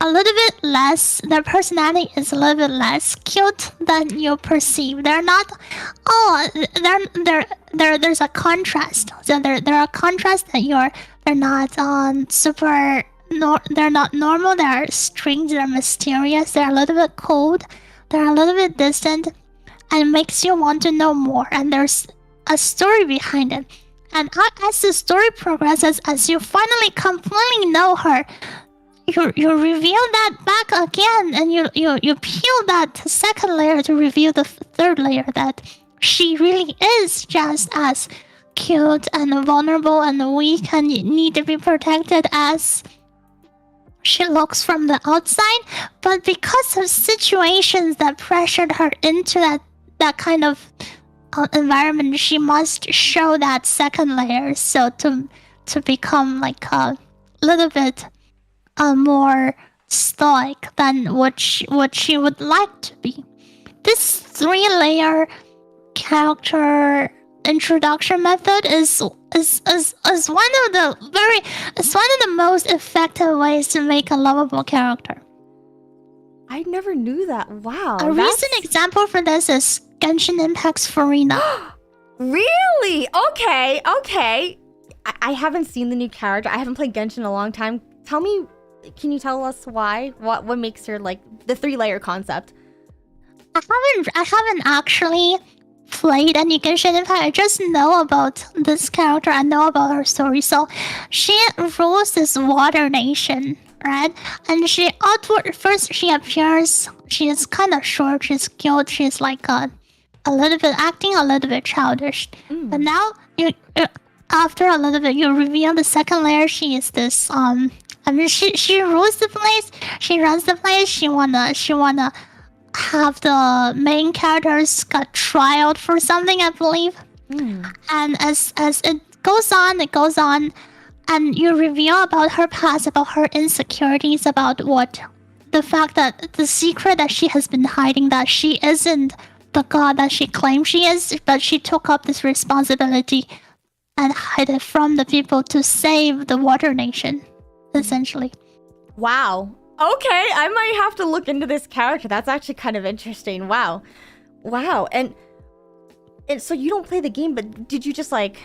a little bit less. Their personality is a little bit less cute than you perceive. They're not. Oh, there's a contrast. So they're a contrast that they're not super. They're not normal. They're strange. They're mysterious. They're a little bit cold. They're a little bit distant. And it makes you want to know more, and there's a story behind it. And as the story progresses, as you finally completely know her, you reveal that back again, and you peel that second layer to reveal the third layer, that she really is just as cute and vulnerable and weak and need to be protected as she looks from the outside. But because of situations that pressured her into that kind of environment, she must show that second layer, so to become like a little bit more stoic than what she would like to be. This 3-layer character introduction method is one of the most effective ways to make a lovable character. I never knew that. Wow. A recent example for this is Genshin Impact's Farina. Really? Okay. I haven't seen the new character. I haven't played Genshin in a long time. Can you tell us why? What makes her like the 3-layer concept? I haven't actually played any Genshin Impact. I just know about this character. I know about her story. So she rules this water nation, right? And she appears. She is kind of short. She's cute. She's like a little bit acting a little bit childish. But now after a little bit, you reveal the second layer. She is this I mean, she rules the place. She runs the place. She wanna have the main characters got trialed for something, I believe. And as it goes on, and you reveal about her past, about her insecurities, about the fact that the secret that she has been hiding, that she isn't the god that she claims she is, but she took up this responsibility and hid it from the people to save the Water Nation, essentially. Wow. Okay, I might have to look into this character. That's actually kind of interesting. Wow. And so you don't play the game, but did you just like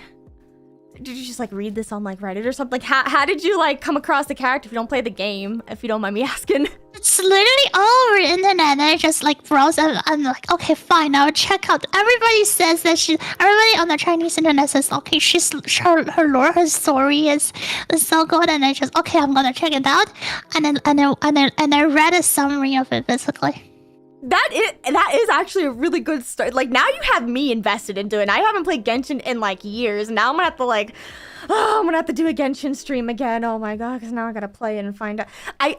read this on like Reddit or something? Like how did you like come across the character if you don't play the game, if you don't mind me asking? It's literally all over the internet, and I just like browse and I'm like, okay, fine, I'll check out. Everybody says that everybody on the Chinese internet says, okay, her lore, her story is so good, and I just, okay, I'm gonna check it out, and I read a summary of it basically. That is actually a really good start. Like, now you have me invested into it. And I haven't played Genshin in like years. Now I'm gonna have to like, I'm gonna have to do a Genshin stream again. Oh my god, because now I gotta play it and find out. I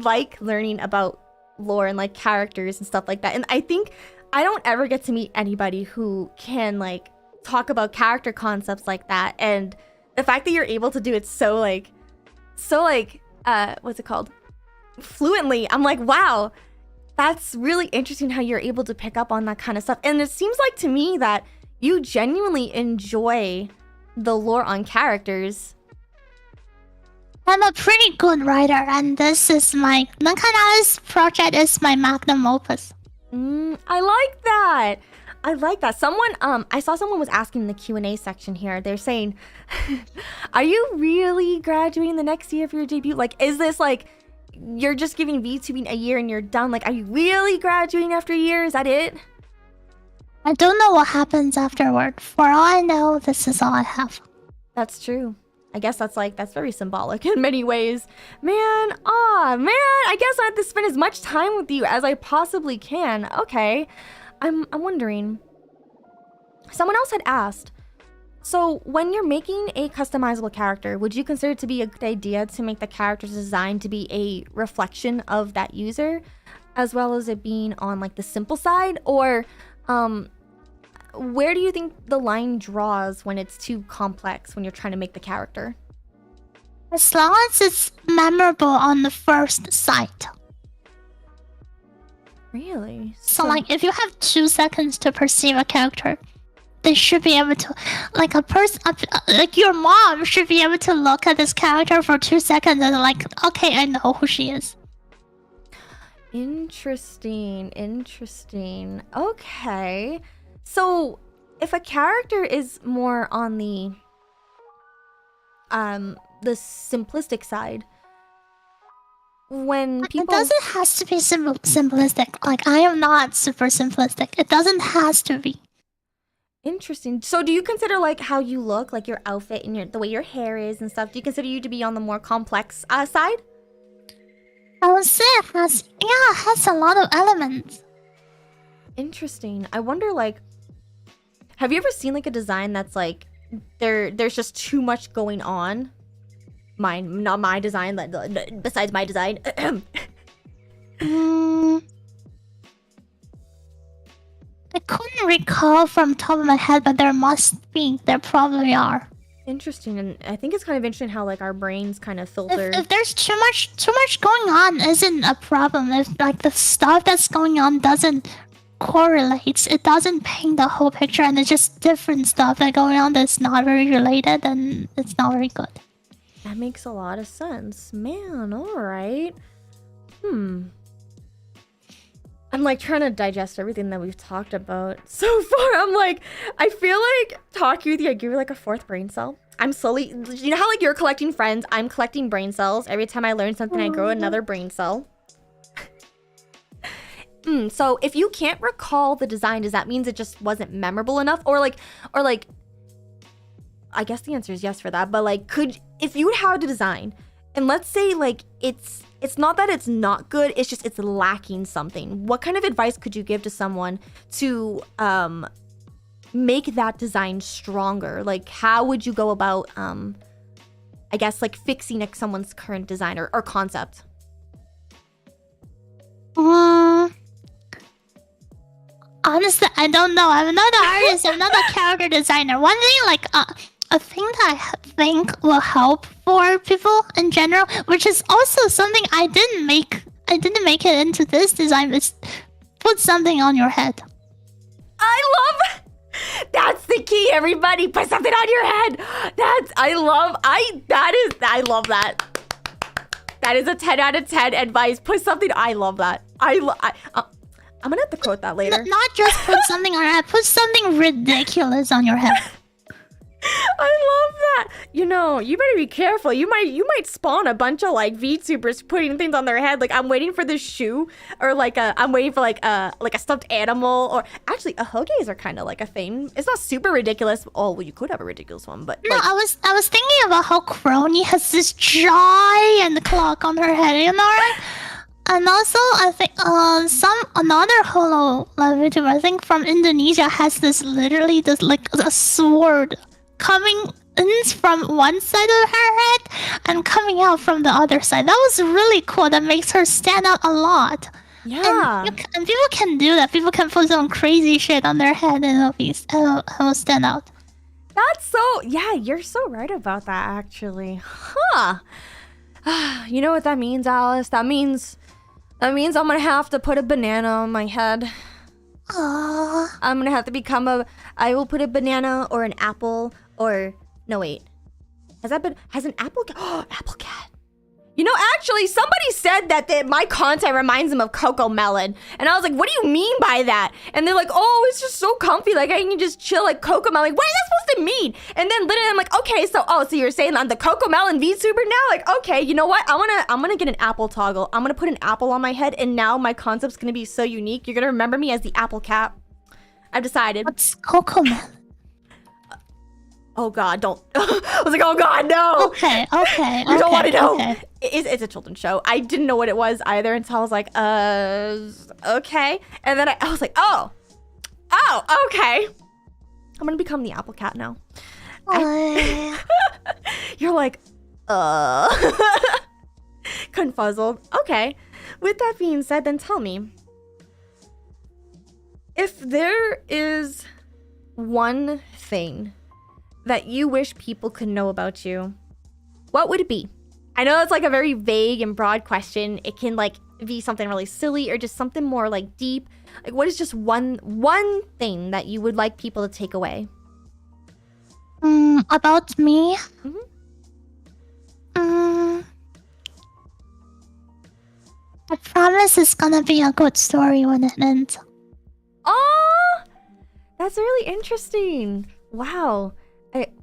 like learning about lore and like characters and stuff like that. And I think I don't ever get to meet anybody who can like talk about character concepts like that. And the fact that you're able to do it so what's it called? Fluently. I'm like, wow. That's really interesting how you're able to pick up on that kind of stuff. And it seems like to me that you genuinely enjoy the lore on characters. I'm a pretty good writer, and this is my Nankanali's project is my magnum opus. I like that. Someone, I saw someone was asking in the Q&A section here. They're saying, are you really graduating the next year for your debut? Like, is this like, you're just giving VTubing a year and you're done? Like, are you really graduating after a year? Is that it? I don't know what happens afterward. For all I know, this is all I have. That's true. I guess that's very symbolic in many ways. Man, I guess I have to spend as much time with you as I possibly can. Okay. I'm wondering. Someone else had asked, so when you're making a customizable character, would you consider it to be a good idea to make the character's design to be a reflection of that user, as well as it being on like the simple side? Or where do you think the line draws when it's too complex when you're trying to make the character? As long as it's memorable on the first sight. Really? So like if you have 2 seconds to perceive a character, they should be able to, like a person, like your mom should be able to look at this character for 2 seconds and like, okay, I know who she is. Interesting. Okay. So if a character is more on the simplistic side, when people... It doesn't have to be simplistic. Like, I am not super simplistic. It doesn't have to be. Interesting. So do you consider like how you look, like your outfit and the way your hair is and stuff, do you consider you to be on the more complex side? I would say it has a lot of elements. Interesting. I wonder, like, have you ever seen like a design that's like there's just too much going on? Not my design, besides my design. I couldn't recall from top of my head, but there must be. There probably are. Interesting, and I think it's kind of interesting how like our brains kind of filter. If there's too much going on, isn't a problem. If like the stuff that's going on doesn't correlate, it doesn't paint the whole picture, and it's just different stuff that going on that's not very related, then it's not very good. That makes a lot of sense, man. All right. I'm like trying to digest everything that we've talked about so far. I'm like, I feel like talking with you, I give you like a 4th brain cell. I'm slowly, you know how like you're collecting friends? I'm collecting brain cells. Every time I learn something, I grow another brain cell. So if you can't recall the design, does that mean it just wasn't memorable enough? Or like, I guess the answer is yes for that. But like, if you had a design, and let's say like it's not that it's not good, it's just it's lacking something. What kind of advice could you give to someone to make that design stronger? Like, how would you go about, I guess, like fixing someone's current design or concept? Honestly, I don't know. I'm not an artist. I'm not a character designer. One thing, like, a thing that I think will help for people in general, which is also something I didn't make it into this design, is put something on your head. I love. That's the key, everybody. Put something on your head. I love that. That is a 10 out of 10 advice. Put something. I love that. I'm gonna have to quote that later. Not just put something on your head. Put something ridiculous on your head. I love that. You know, you better be careful. You might spawn a bunch of like VTubers putting things on their head. Like I'm waiting for this shoe, or like I'm waiting for like a stuffed animal, or actually hoagies are kind of like a thing. It's not super ridiculous. Oh, well, you could have a ridiculous one, but No, like, I was thinking about how Crony has this giant clock on her head, you know, right? And also, I think another holo VTuber, I think from Indonesia, has this literally this like a sword coming in from one side of her head and coming out from the other side. That was really cool. That makes her stand out a lot. yeah. And people can do that. People can put some crazy shit on their head and it'll stand out. That's so, yeah, you're so right about that, actually. Huh. You know what that means, Alice? That means I'm gonna have to put a banana on my head. Aww. I'm gonna have to I will put a banana or an apple or, no wait. Has an apple cat? Oh, apple cat. You know, actually, somebody said that my content reminds them of Coco Melon. And I was like, what do you mean by that? And they're like, oh, it's just so comfy. Like, I can just chill like Coco Melon. Like, what is that supposed to mean? And then literally I'm like, okay, so you're saying I'm the Coco Melon VTuber now? Like, okay, you know what? I'm gonna get an apple toggle. I'm gonna put an apple on my head, and now my concept's gonna be so unique. You're gonna remember me as the apple cat. I've decided. What's Coco Melon? Oh God, don't. I was like, oh God, no. Okay. You don't want to know. Okay. It's a children's show. I didn't know what it was either until I was like, okay. And then I was like, oh, okay. I'm gonna become the apple cat now. You're like, confuzzled. Okay. With that being said, then tell me, if there is one thing that you wish people could know about you, what would it be? I know it's like a very vague and broad question. It can like be something really silly or just something more like deep. Like, what is just one thing that you would like people to take away? About me? I promise it's gonna be a good story when it ends. Oh, that's really interesting. Wow.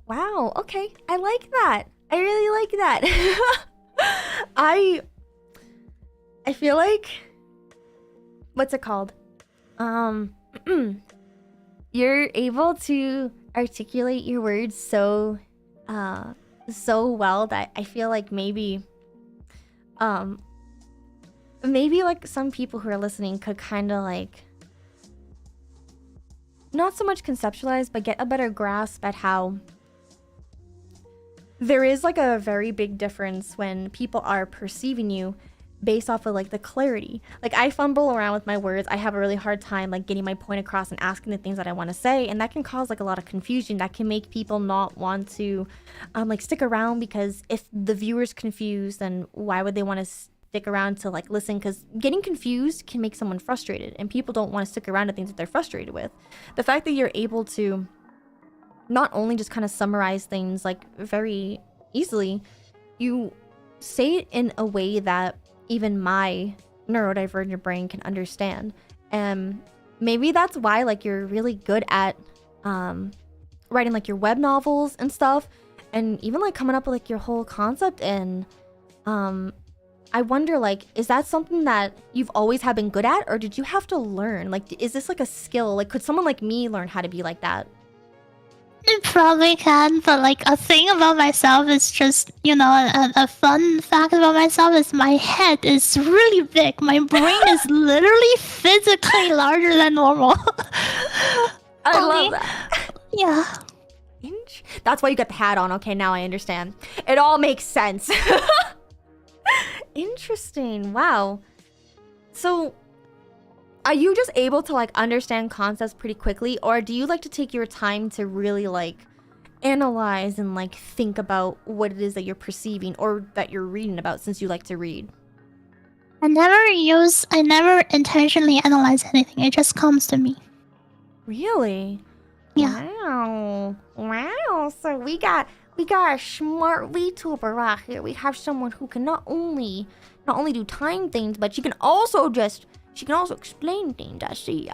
Wow. Okay. I like that. I really like that. I feel like, what's it called? You're able to articulate your words so well that I feel like maybe like some people who are listening could kind of like not so much conceptualize, but get a better grasp at how there is like a very big difference when people are perceiving you based off of like the clarity. Like, I fumble around with my words. I have a really hard time like getting my point across and asking the things that I want to say, and that can cause like a lot of confusion. That can make people not want to like stick around, because if the viewer's confused, then why would they want to stick around to like listen? Because getting confused can make someone frustrated, and people don't want to stick around to things that they're frustrated with. The fact that you're able to not only just kind of summarize things like very easily, you say it in a way that even my neurodivergent brain can understand. And maybe that's why like you're really good at writing like your web novels and stuff, and even like coming up with like your whole concept. And I wonder, like, is that something that you've always have been good at, or did you have to learn? Like, is this like a skill? Like, could someone like me learn how to be like that? I probably can, but like a thing about myself is just, you know, a fun fact about myself is my head is really big. My brain is literally physically larger than normal. I love that. Yeah. That's why you got the hat on. Okay, now I understand. It all makes sense. Interesting. Wow. So, are you just able to like understand concepts pretty quickly, or do you like to take your time to really like analyze and like think about what it is that you're perceiving or that you're reading about, since you like to read? I never intentionally analyze anything. It just comes to me. Really? Yeah. Wow. So we got a smart VTuber right here. We have someone who can not only do time things, but she can also explain things. I see.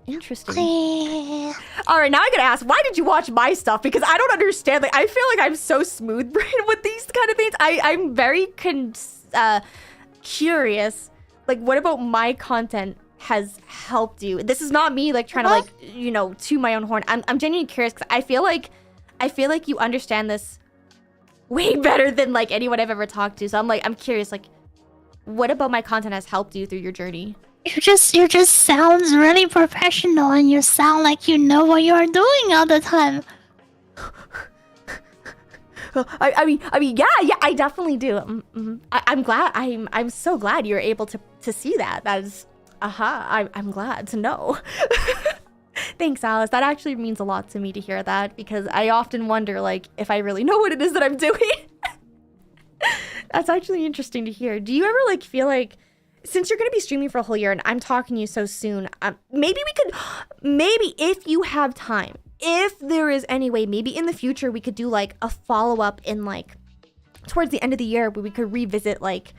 Interesting. All right, now I gotta ask, why did you watch my stuff? Because I don't understand. Like, I feel like I'm so smooth brain with these kind of things. I'm very curious. Like, what about my content has helped you? This is not me like trying to like, you know, toot my own horn. I'm genuinely curious because I feel like you understand this way better than like anyone I've ever talked to. So I'm curious, like, what about my content has helped you through your journey? You just sounds really professional, and you sound like you know what you are doing all the time. I mean, yeah, I definitely do. I'm glad. I'm so glad you're able to see that. That is, I'm glad to know. Thanks, Alice. That actually means a lot to me to hear that, because I often wonder, like, if I really know what it is that I'm doing. That's actually interesting to hear. Do you ever like feel like, since you're going to be streaming for a whole year and I'm talking to you so soon, maybe if you have time, if there is any way, maybe in the future we could do like a follow-up in like towards the end of the year where we could revisit like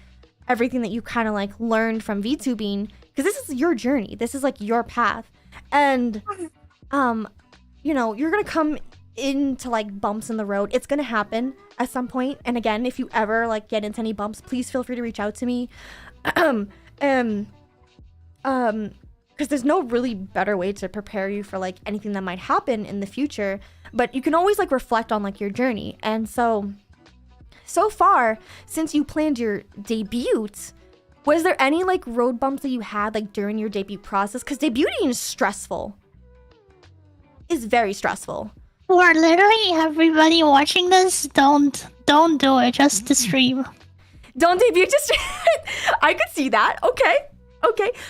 everything that you kind of like learned from VTubing, because this is your journey. This is like your path. And you know, you're going to come into like bumps in the road. It's going to happen at some point. And again, if you ever like get into any bumps, please feel free to reach out to me. Because there's no really better way to prepare you for like anything that might happen in the future, but you can always like reflect on like your journey. And so far, since you planned your debut, was there any like road bumps that you had like during your debut process? Because debuting is stressful. It's very stressful. For literally everybody watching this, don't do it, just to stream. Don't debut, just I could see that. Okay.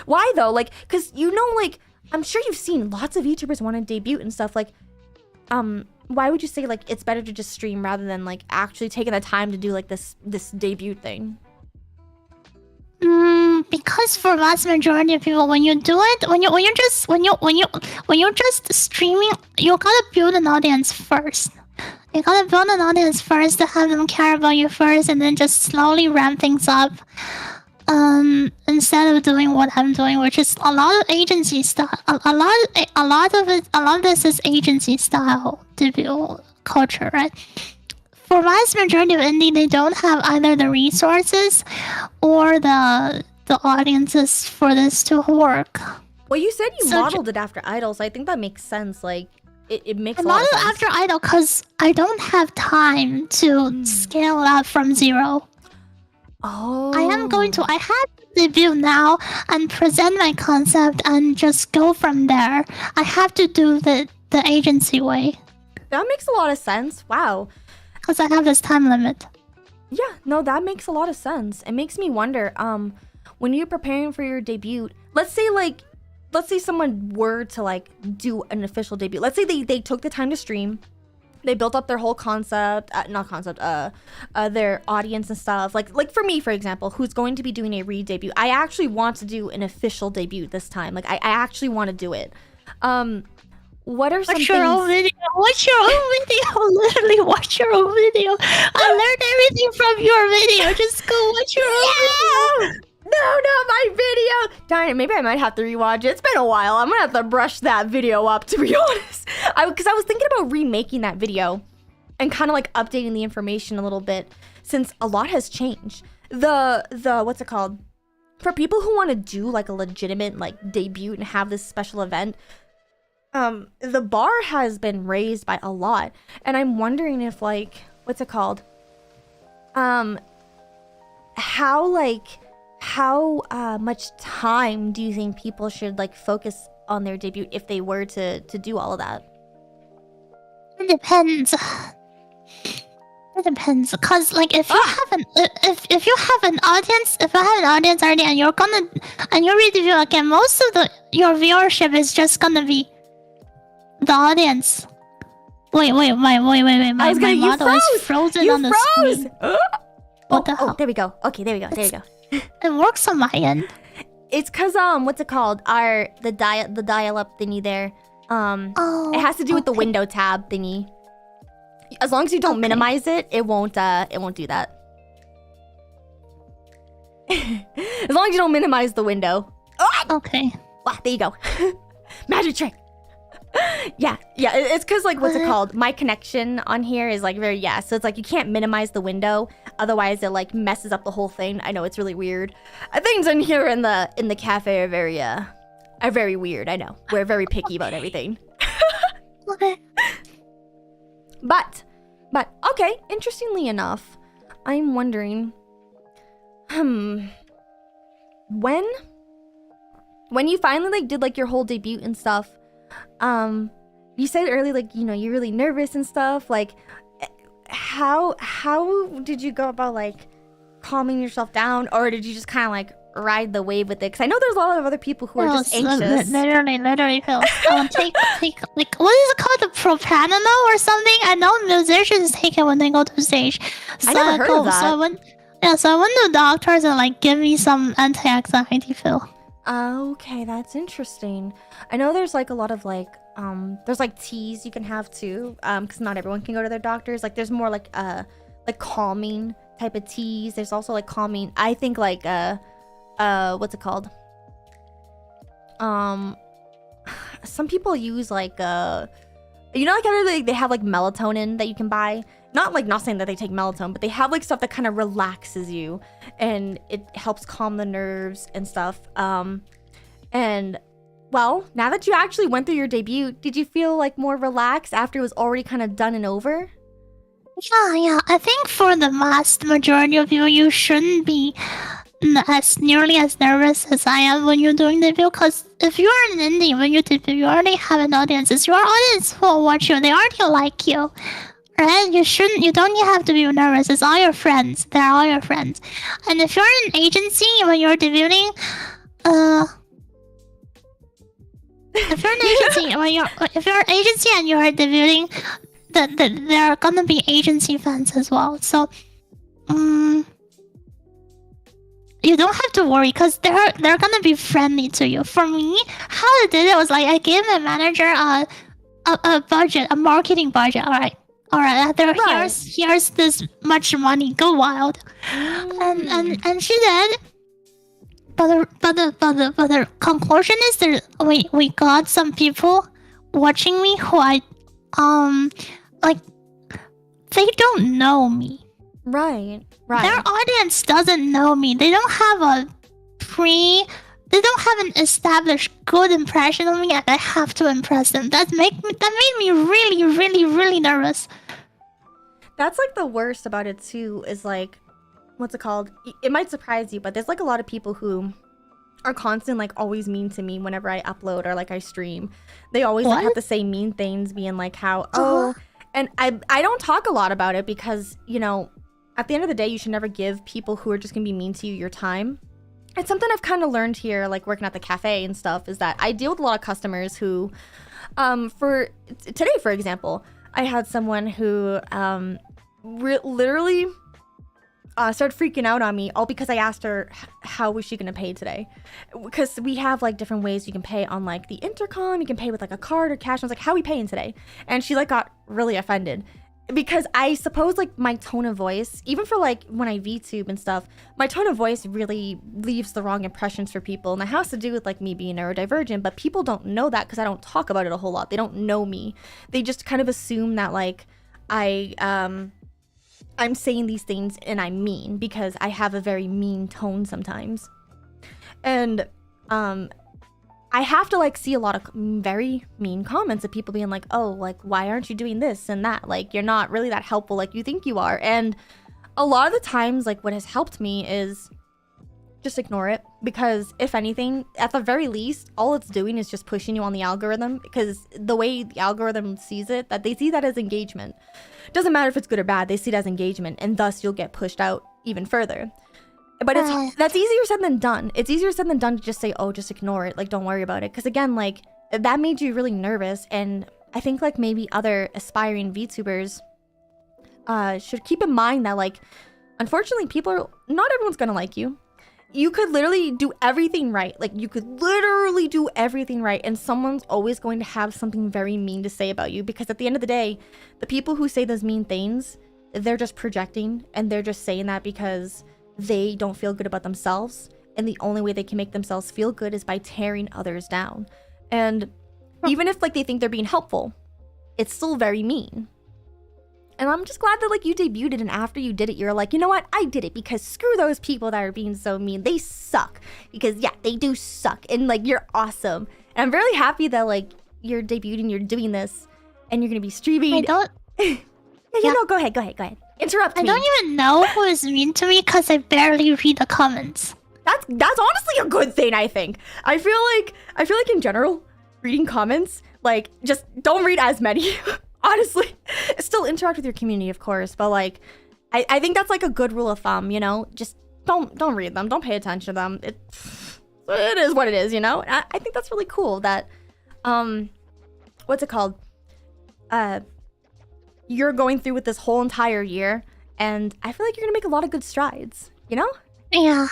Why though? Like, cause you know, like, I'm sure you've seen lots of VTubers want to debut and stuff. Like, why would you say like it's better to just stream rather than like actually taking the time to do like this debut thing? Because for vast majority of people, when you do it, when you're just streaming, you gotta build an audience first. You gotta build an audience first to have them care about you first, and then just slowly ramp things up. Instead of doing what I'm doing, which is a lot of agency style. A lot of this is agency style debut culture, right? For vast majority of indie, they don't have either the resources or the audiences for this to work. Well, you said you modeled it after idols. I think that makes sense. Like, it makes a lot of sense. I modeled after idol because I don't have time to scale up from zero. Oh. I have to debut now and present my concept and just go from there. I have to do the agency way. That makes a lot of sense. Wow. Because I have this time limit. Yeah, no, that makes a lot of sense. It makes me wonder, when you're preparing for your debut, let's say someone were to like do an official debut. Let's say they took the time to stream. They built up their whole their audience and stuff. Like for me, for example, who's going to be doing a re-debut. I actually want to do an official debut this time. Like I actually want to do it. What are some things? Watch your own video. Literally watch your own video. I learned everything from your video. Just go watch your own video. No, not my video. Darn it, maybe I might have to rewatch it. It's been a while. I'm gonna have to brush that video up, to be honest. Because I was thinking about remaking that video and kind of like updating the information a little bit, since a lot has changed. The what's it called? For people who want to do like a legitimate like debut and have this special event, the bar has been raised by a lot, and I'm wondering if like what's it called? How much time do you think people should like focus on their debut if they were to do all of that? It depends. Cause like if you have an audience, if I have an audience already and you're re-debut again, most of your viewership is just gonna be the audience. Wait. My model is frozen on the screen. What the hell? There we go. Okay, there we go. It works on my end. It's cause what's it called? The dial-up thingy there. It has to do with the window tab thingy. As long as you don't minimize it, it won't do that. As long as you don't minimize the window. Oh! Okay. Wow, there you go. Magic trick. Yeah, it's because like what's it called? My connection on here is like very so it's like you can't minimize the window, otherwise it like messes up the whole thing. I know it's really weird. Things in here in the cafe are very weird. I know we're very picky about everything. Okay. But okay. Interestingly enough, I'm wondering, when you finally like did like your whole debut and stuff. You said earlier, like, you know, you're really nervous and stuff. Like, how did you go about like calming yourself down, or did you just kind of like ride the wave with it? Because I know there's a lot of other people who are just anxious. Literally, Phil. Take like, what is it called, the propranolol or something? I know musicians take it when they go to stage. So I never heard of that. So I went to the doctors and like give me some anti-anxiety, Phil. Okay, that's interesting. I know there's like a lot of like there's like teas you can have too, because not everyone can go to their doctors. Like there's more like calming type of teas. There's also like calming, I think, like what's it called, some people use like you know, like everybody, they have like melatonin that you can buy. Not saying that they take melatonin, but they have like stuff that kind of relaxes you and it helps calm the nerves and stuff. And well, now that you actually went through your debut, did you feel like more relaxed after it was already kind of done and over? Yeah. I think for the vast majority of you shouldn't be as nearly as nervous as I am when you're doing debut. Because if you're an indie when you debut, you already have an audience. It's your audience who will watch you. They already like you. Right? You don't have to be nervous. It's all your friends. They're all your friends. And if you're in an agency when you're debuting, if you're an agency and you're debuting, there are gonna be agency fans as well. So, you don't have to worry because they're gonna be friendly to you. For me, how I did it was like I gave my manager a budget, a marketing budget. All right. Here's this much money. Go wild, and she did. But the conclusion is we got some people watching me who like they don't know me. Right. Their audience doesn't know me. They don't have an established good impression of me, and I have to impress them. That made me really, really, really nervous. That's like the worst about it too, is like, what's it called? It might surprise you, but there's like a lot of people who are constant, like always mean to me whenever I upload or like I stream. They always like, have to say mean things, being like how, and I don't talk a lot about it because, you know, at the end of the day, you should never give people who are just gonna be mean to you your time. It's something I've kind of learned here, like working at the cafe and stuff, is that I deal with a lot of customers who, for today, for example, I had someone who literally started freaking out on me, all because I asked her how was she gonna pay today, because we have like different ways you can pay on like the intercom. You can pay with like a card or cash. I was like, how are we paying today? And she like got really offended. Because I suppose like my tone of voice, even for like when I VTube and stuff, my tone of voice really leaves the wrong impressions for people. And that has to do with like me being neurodivergent, but people don't know that because I don't talk about it a whole lot. They don't know me. They just kind of assume that like I'm saying these things and I'm mean because I have a very mean tone sometimes. And I have to like see a lot of very mean comments of people being like, oh, like, why aren't you doing this and that? Like, you're not really that helpful like you think you are. And a lot of the times, like, what has helped me is just ignore it. Because if anything, at the very least, all it's doing is just pushing you on the algorithm. Because the way the algorithm sees it, that they see that as engagement. Doesn't matter if it's good or bad, they see it as engagement. And thus, you'll get pushed out even further. But that's easier said than done. It's easier said than done to just say, oh, just ignore it. Like, don't worry about it. Because again, like, that made you really nervous. And I think, like, maybe other aspiring VTubers should keep in mind that, like, unfortunately, not everyone's going to like you. you could literally do everything right. Like, you could literally do everything right, and someone's always going to have something very mean to say about you, because at the end of the day, the people who say those mean things, they're just projecting, and they're just saying that because they don't feel good about themselves, and the only way they can make themselves feel good is by tearing others down. And even if like they think they're being helpful, it's still very mean. And I'm just glad that like you debuted it, and after you did it, you're like, you know what? I did it because screw those people that are being so mean. They suck. Because yeah, they do suck. And like, you're awesome. And I'm really happy that like you're debuting, you're doing this, and you're gonna be streaming. I don't. yeah, no, go ahead. Interrupt me. I don't even know who is mean to me because I barely read the comments. That's honestly a good thing, I think. I feel like in general, reading comments, like, just don't read as many. Honestly, still interact with your community, of course, but like, I think that's like a good rule of thumb, you know. Just don't read them, don't pay attention to them. It is what it is, you know. I think that's really cool that, what's it called? You're going through with this whole entire year, and I feel like you're gonna make a lot of good strides, you know. Yeah.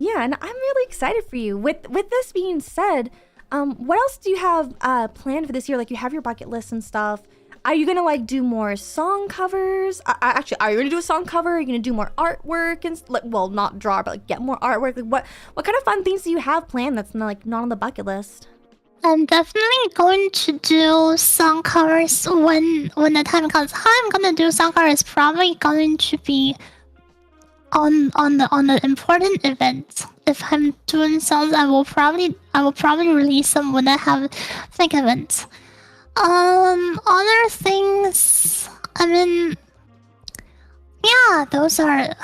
Yeah, and I'm really excited for you. With this being said, what else do you have planned for this year? Like, you have your bucket list and stuff. Are you gonna like do more song covers? Actually, are you gonna do a song cover? Are you gonna do more artwork and like, well, not draw, but like get more artwork? Like, what kind of fun things do you have planned that's not on the bucket list? I'm definitely going to do song covers when the time comes. How I'm gonna do song covers probably going to be on the important events. If I'm doing songs, I will probably release them when I have big events. Other things, I mean, yeah, those are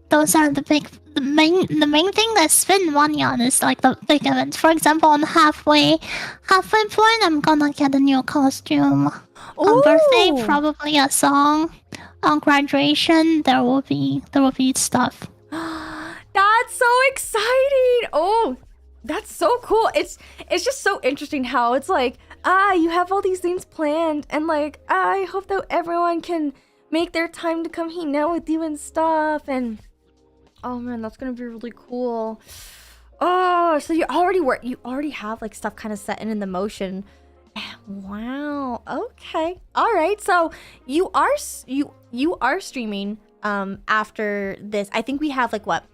the main thing that I spend money on is like the big events. For example, on halfway point, I'm gonna get a new costume. On birthday, probably a song. On graduation, there will be stuff. That's so exciting! Oh, that's so cool. It's just so interesting how it's like, you have all these things planned, and like, I hope that everyone can make their time to come hang out with you and stuff. And oh man, that's gonna be really cool. Oh, so you already have like stuff kind of set in the motion. Wow. Okay. All right. So you are streaming after this. I think we have like what,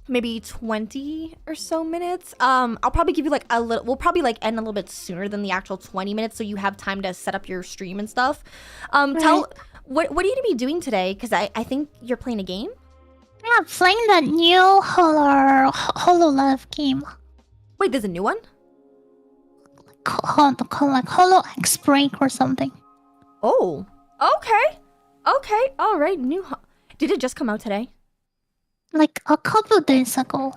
maybe 20 or so minutes. I'll probably give you like a little, we'll probably like end a little bit sooner than the actual 20 minutes, so you have time to set up your stream and stuff. Tell what are you gonna be doing today? Because I think you're playing a game. Yeah, playing that new HoloLove game. Wait, there's a new one? Called like Holo X Break or something. Oh, okay, all right. Did it just come out today? Like a couple days ago.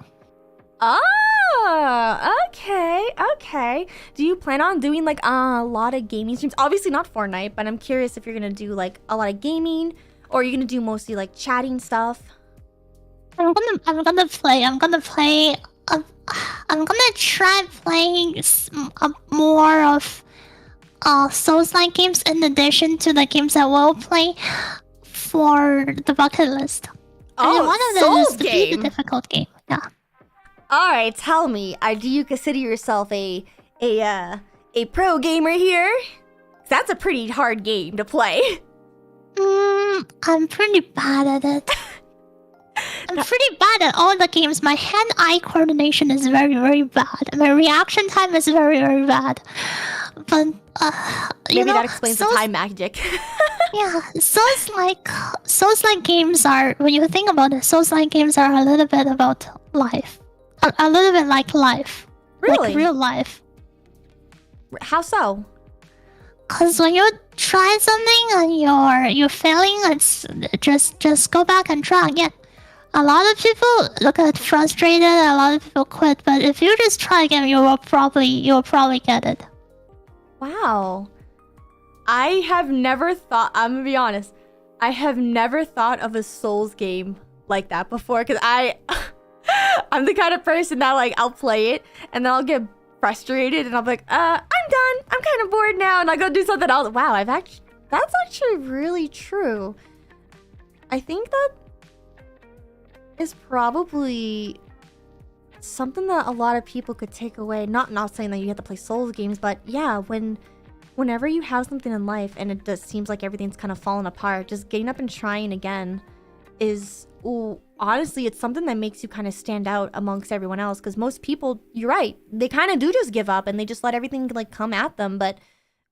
Oh, okay. Do you plan on doing like a lot of gaming streams? Obviously not Fortnite, but I'm curious if you're gonna do like a lot of gaming, or are you gonna do mostly like chatting stuff? I'm gonna try playing more of Souls-like games in addition to the games I will play for the bucket list. Oh, one of them is the difficult game. Yeah. All right, tell me, do you consider yourself a pro gamer here? That's a pretty hard game to play. I'm pretty bad at it. I'm pretty bad at all the games. My hand-eye coordination is very, very bad. My reaction time is very, very bad. But maybe that explains the time magic. Yeah, Souls-like games are, when you think about it, Souls-like games are a little bit about life. A little bit like life. Really? Like real life. How so? Because when you try something and you're failing, it's just go back and try again. A lot of people get frustrated, a lot of people quit, but if you just try again, you'll probably get it. Wow. I have never thought, I'm gonna be honest, I have never thought of a Souls game like that before, because I'm the kind of person that like, I'll play it and then I'll get frustrated and I'll be like, I'm done, I'm kind of bored now, and I'll go do something else. Wow, that's actually really true. I think that is probably something that a lot of people could take away. Not saying that you have to play Souls games, but yeah, whenever you have something in life and it just seems like everything's kind of falling apart, just getting up and trying again is, honestly, it's something that makes you kind of stand out amongst everyone else. Because most people, you're right, they kind of do just give up and they just let everything like come at them. But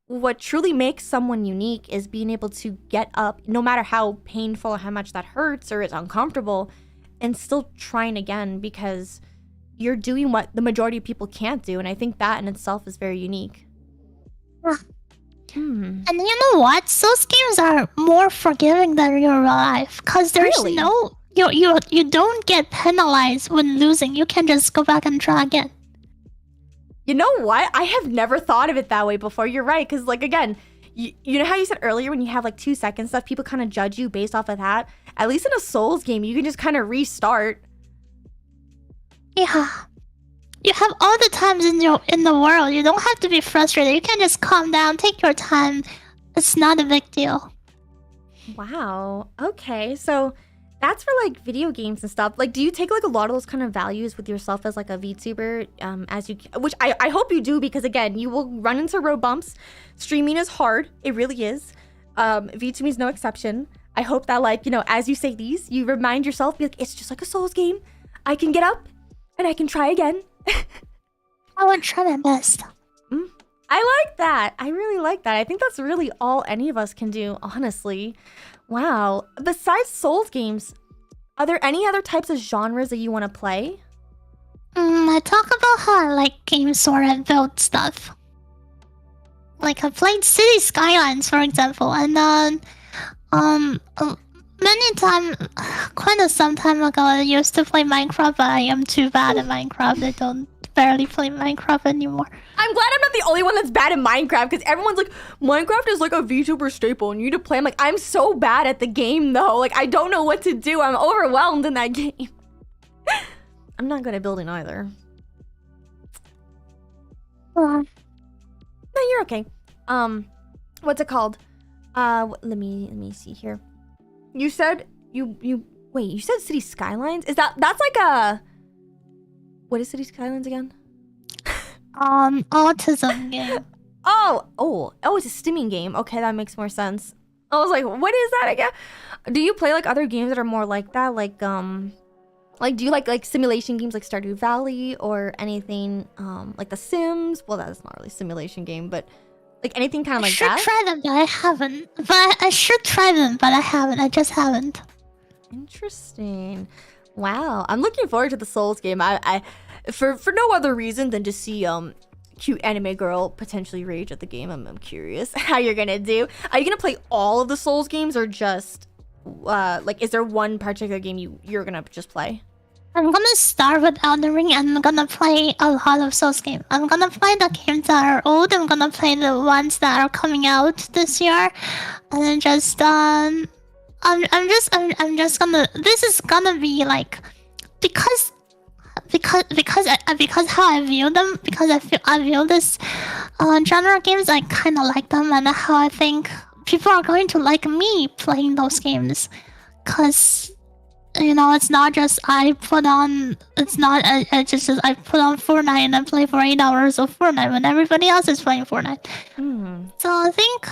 what truly makes someone unique is being able to get up, no matter how painful or how much that hurts or is uncomfortable, and still trying again, because you're doing what the majority of people can't do. And I think that in itself is very unique. And you know what? Those games are more forgiving than real life, because there's Really? no you don't get penalized when losing. You can just go back and try again. You know what? I have never thought of it that way before. You're right, because like again, you know how you said earlier when you have like 2 seconds stuff, people kind of judge you based off of that. At least in a Souls game, you can just kind of restart. Yeah. You have all the times in the world. You don't have to be frustrated. You can just calm down, take your time. It's not a big deal. Wow. Okay, so that's for like video games and stuff. Like, do you take like a lot of those kind of values with yourself as like a VTuber, as you, which I hope you do, because again, you will run into road bumps. Streaming is hard. It really is. VTubing is no exception. I hope that, like, you know, as you say these, you remind yourself, be like, it's just like a Souls game. I can get up and I can try again. I would try my best. I like that. I really like that. I think that's really all any of us can do, honestly. Wow. Besides Souls games, are there any other types of genres that you want to play? I talk about how I like games where I build stuff. Like I played City Skylines, for example, and then quite some time ago, I used to play Minecraft, but I am too bad at Minecraft. I don't barely play Minecraft anymore. I'm glad I'm not the only one that's bad at Minecraft, because everyone's like, Minecraft is like a VTuber staple and you need to play. I'm like, I'm so bad at the game though. Like, I don't know what to do. I'm overwhelmed in that game. I'm not good at building either. No, you're okay. What's it called? Let me see here. You said wait, you said City Skylines? That's like a, what is City Skylines again? Autism game. Oh, it's a stimming game. Okay, that makes more sense. I was like, what is that again? Do you play like other games that are more like that? Like do you like simulation games like Stardew Valley or anything like The Sims? Well, that's not really a simulation game, but like anything kind of like that? I should try them, but I haven't. But I should try them, but I haven't. I just haven't. Interesting. Wow, I'm looking forward to the Souls game. I for no other reason than to see cute anime girl potentially rage at the game. I'm curious how you're gonna do. Are you gonna play all of the Souls games, or just like, is there one particular game you're gonna just play? I'm gonna start with Elden Ring, and I'm gonna play a lot of Souls games. I'm gonna play the games that are old. I'm gonna play the ones that are coming out this year, and then just I'm just gonna. This is gonna be like because how I view them, because I view this genre games. I kind of like them, and how I think people are going to like me playing those games, because. You know, it's not just I put on. It's not I just I put on Fortnite and I play for 8 hours of Fortnite when everybody else is playing Fortnite. So I think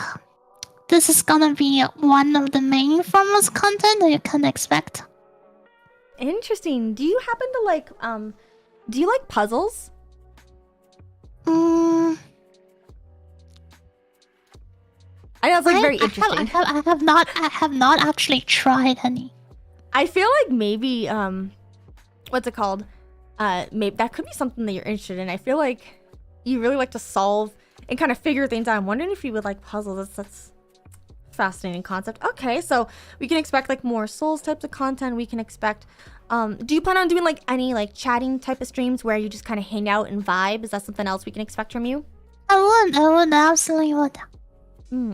this is gonna be one of the main forms of content that you can expect. Interesting. Do you happen to like do you like puzzles? I know it's like very interesting. I have not actually tried any. I feel like maybe what's it called? Maybe that could be something that you're interested in. I feel like you really like to solve and kind of figure things out. I'm wondering if you would like puzzles. That's a fascinating concept. Okay, so we can expect like more Souls types of content. We can expect do you plan on doing like any like chatting type of streams where you just kind of hang out and vibe? Is that something else we can expect from you? I would absolutely would.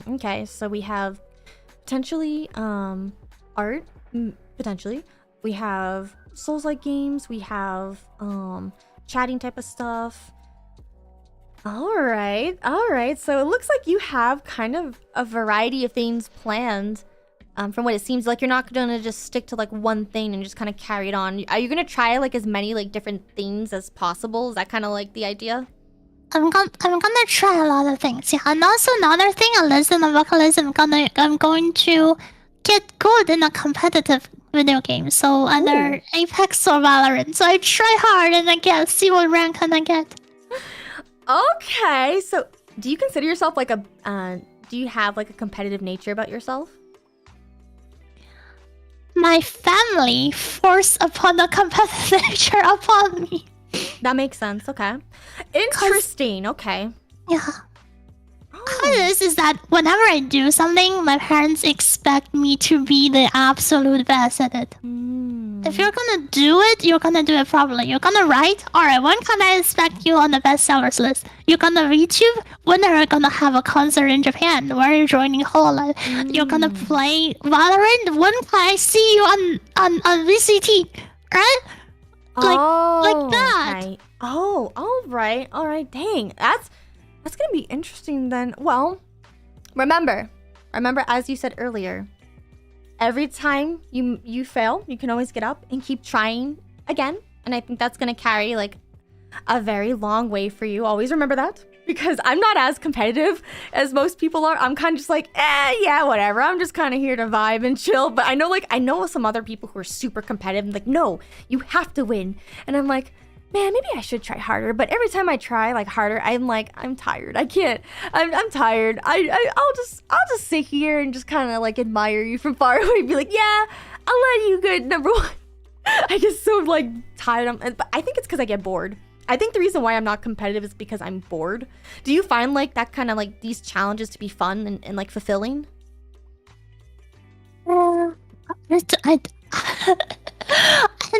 Okay, so we have potentially art. Potentially, we have Souls-like games. We have chatting type of stuff. All right. So it looks like you have kind of a variety of things planned from what it seems like, you're not gonna just stick to like one thing and just kind of carry it on. Are you gonna try like as many like different things as possible? Is that kind of like the idea? I'm gonna try a lot of things, yeah. And also another thing, a list in the bucket list, I'm going to get good in a competitive video game. So either Apex or Valorant. So I try hard and I see what rank can I get. Okay, so do you consider yourself like a do you have like a competitive nature about yourself? My family forced upon the competitive nature upon me. That makes sense. Okay. Interesting. Okay. Yeah. How it is that whenever I do something, my parents expect me to be the absolute best at it. If you're gonna do it, you're gonna do it properly. You're gonna write, alright, when can I expect you on the bestsellers list? You're gonna VTube, when are you gonna have a concert in Japan? Where are you joining collab? You're gonna play Valorant, when can I see you on VCT? Right? Like that. Okay. Oh, all right. Dang, that's gonna be interesting then. Well, remember, as you said earlier, every time you fail, you can always get up and keep trying again. And I think that's gonna carry like a very long way for you. Always remember that, because I'm not as competitive as most people are. I'm kind of just like, yeah, whatever. I'm just kind of here to vibe and chill. But I know some other people who are super competitive and like, no, you have to win. And I'm like, man, maybe I should try harder. But every time I try like harder, I'm like, I'm tired. I can't. I'm tired. I'll just sit here and just kind of like admire you from far away and be like, yeah, I'll let you good number one. I get so like tired. But I think it's because I get bored. I think the reason why I'm not competitive is because I'm bored. Do you find like that kind of like these challenges to be fun and like fulfilling? I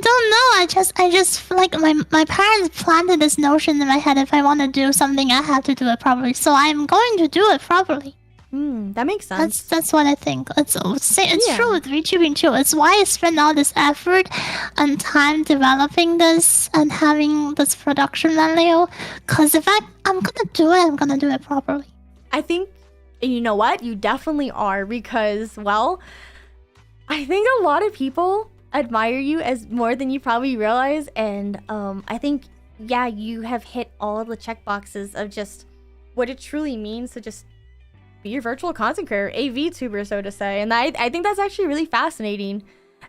don't know. I just feel like my parents planted this notion in my head. If I want to do something, I have to do it properly. So I'm going to do it properly. That makes sense. That's what I think. It's true with VTubing too. It's why I spend all this effort and time developing this and having this production value. Cause if I'm gonna do it, I'm gonna do it properly. I think, you know what? You definitely are, because, well, I think a lot of people admire you as more than you probably realize. And I think, yeah, you have hit all of the check boxes of just what it truly means to just be your virtual content creator, a VTuber, so to say. And I think that's actually really fascinating.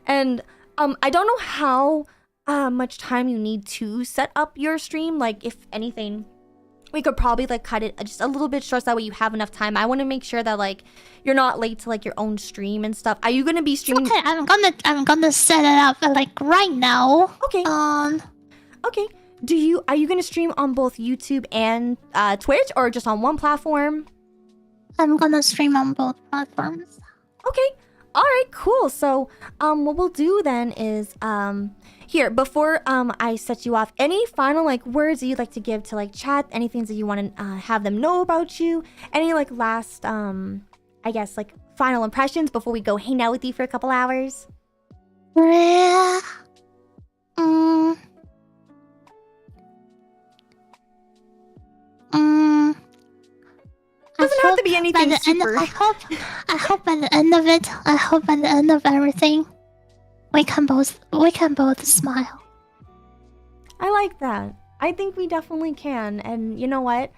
And I don't know how much time you need to set up your stream. Like, if anything, we could probably like cut it just a little bit short so that way you have enough time. I want to make sure that like you're not late to like your own stream and stuff. Are you gonna be streaming? Okay, I'm gonna set it up like right now. Okay. Okay. Are you gonna stream on both YouTube and Twitch, or just on one platform? I'm gonna stream on both platforms. Okay. All right, cool. So, what we'll do then is, here, before I set you off, any final like words that you'd like to give to like chat, any things that you want to have them know about you, any like last, I guess like final impressions before we go hang out with you for a couple hours? Yeah. Doesn't have to be anything super. I hope by the end of it, I hope by the end of everything, we can both smile. I like that. I think we definitely can. And you know what,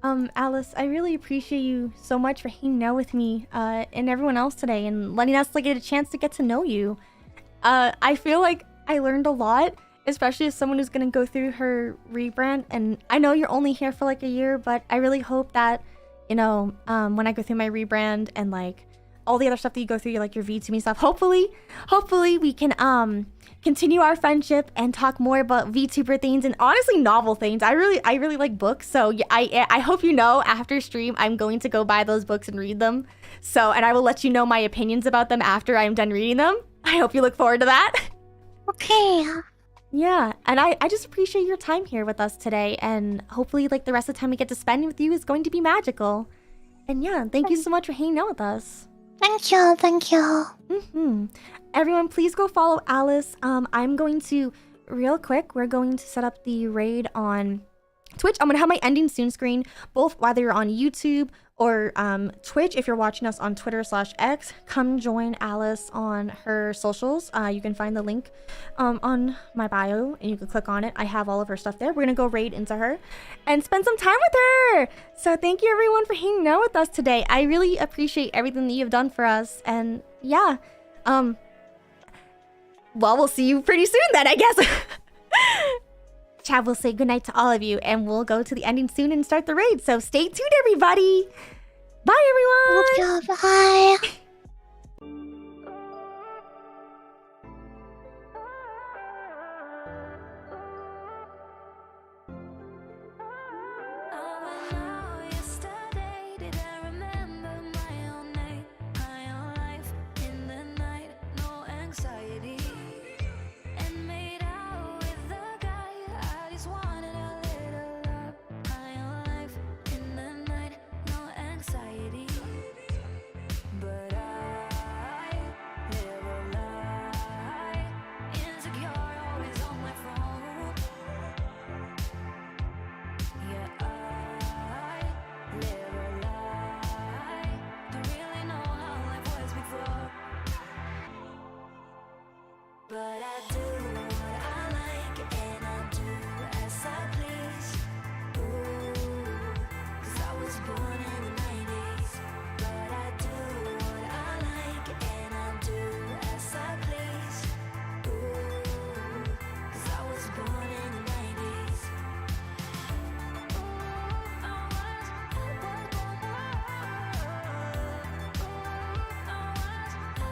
Alice, I really appreciate you so much for hanging out with me and everyone else today and letting us like get a chance to get to know you. I feel like I learned a lot, especially as someone who's gonna go through her rebrand. And I know you're only here for like a year, but I really hope that, you know, when I go through my rebrand and like all the other stuff that you go through, like your VTubing stuff, hopefully we can continue our friendship and talk more about VTuber things and honestly novel things. I really like books, so yeah, I hope you know after stream I'm going to go buy those books and read them. So, and I will let you know my opinions about them after I'm done reading them. I hope you look forward to that. Okay. Yeah, and I just appreciate your time here with us today, and hopefully like the rest of the time we get to spend with you is going to be magical. And yeah, thank you so much for hanging out with us. Thank you. Everyone, please go follow Alice. I'm going to, real quick, we're going to set up the raid on Twitch. I'm gonna have my ending soon screen, both whether you're on YouTube or Twitch. If you're watching us on Twitter/X, come join Alice on her socials. You can find the link on my bio and you can click on it. I have all of her stuff there. We're gonna go raid into her and spend some time with her. So thank you everyone for hanging out with us today. I really appreciate everything that you've done for us. And yeah, well, we'll see you pretty soon then, I guess. Chad will say goodnight to all of you, and we'll go to the ending soon and start the raid. So stay tuned, everybody. Bye, everyone. Bye.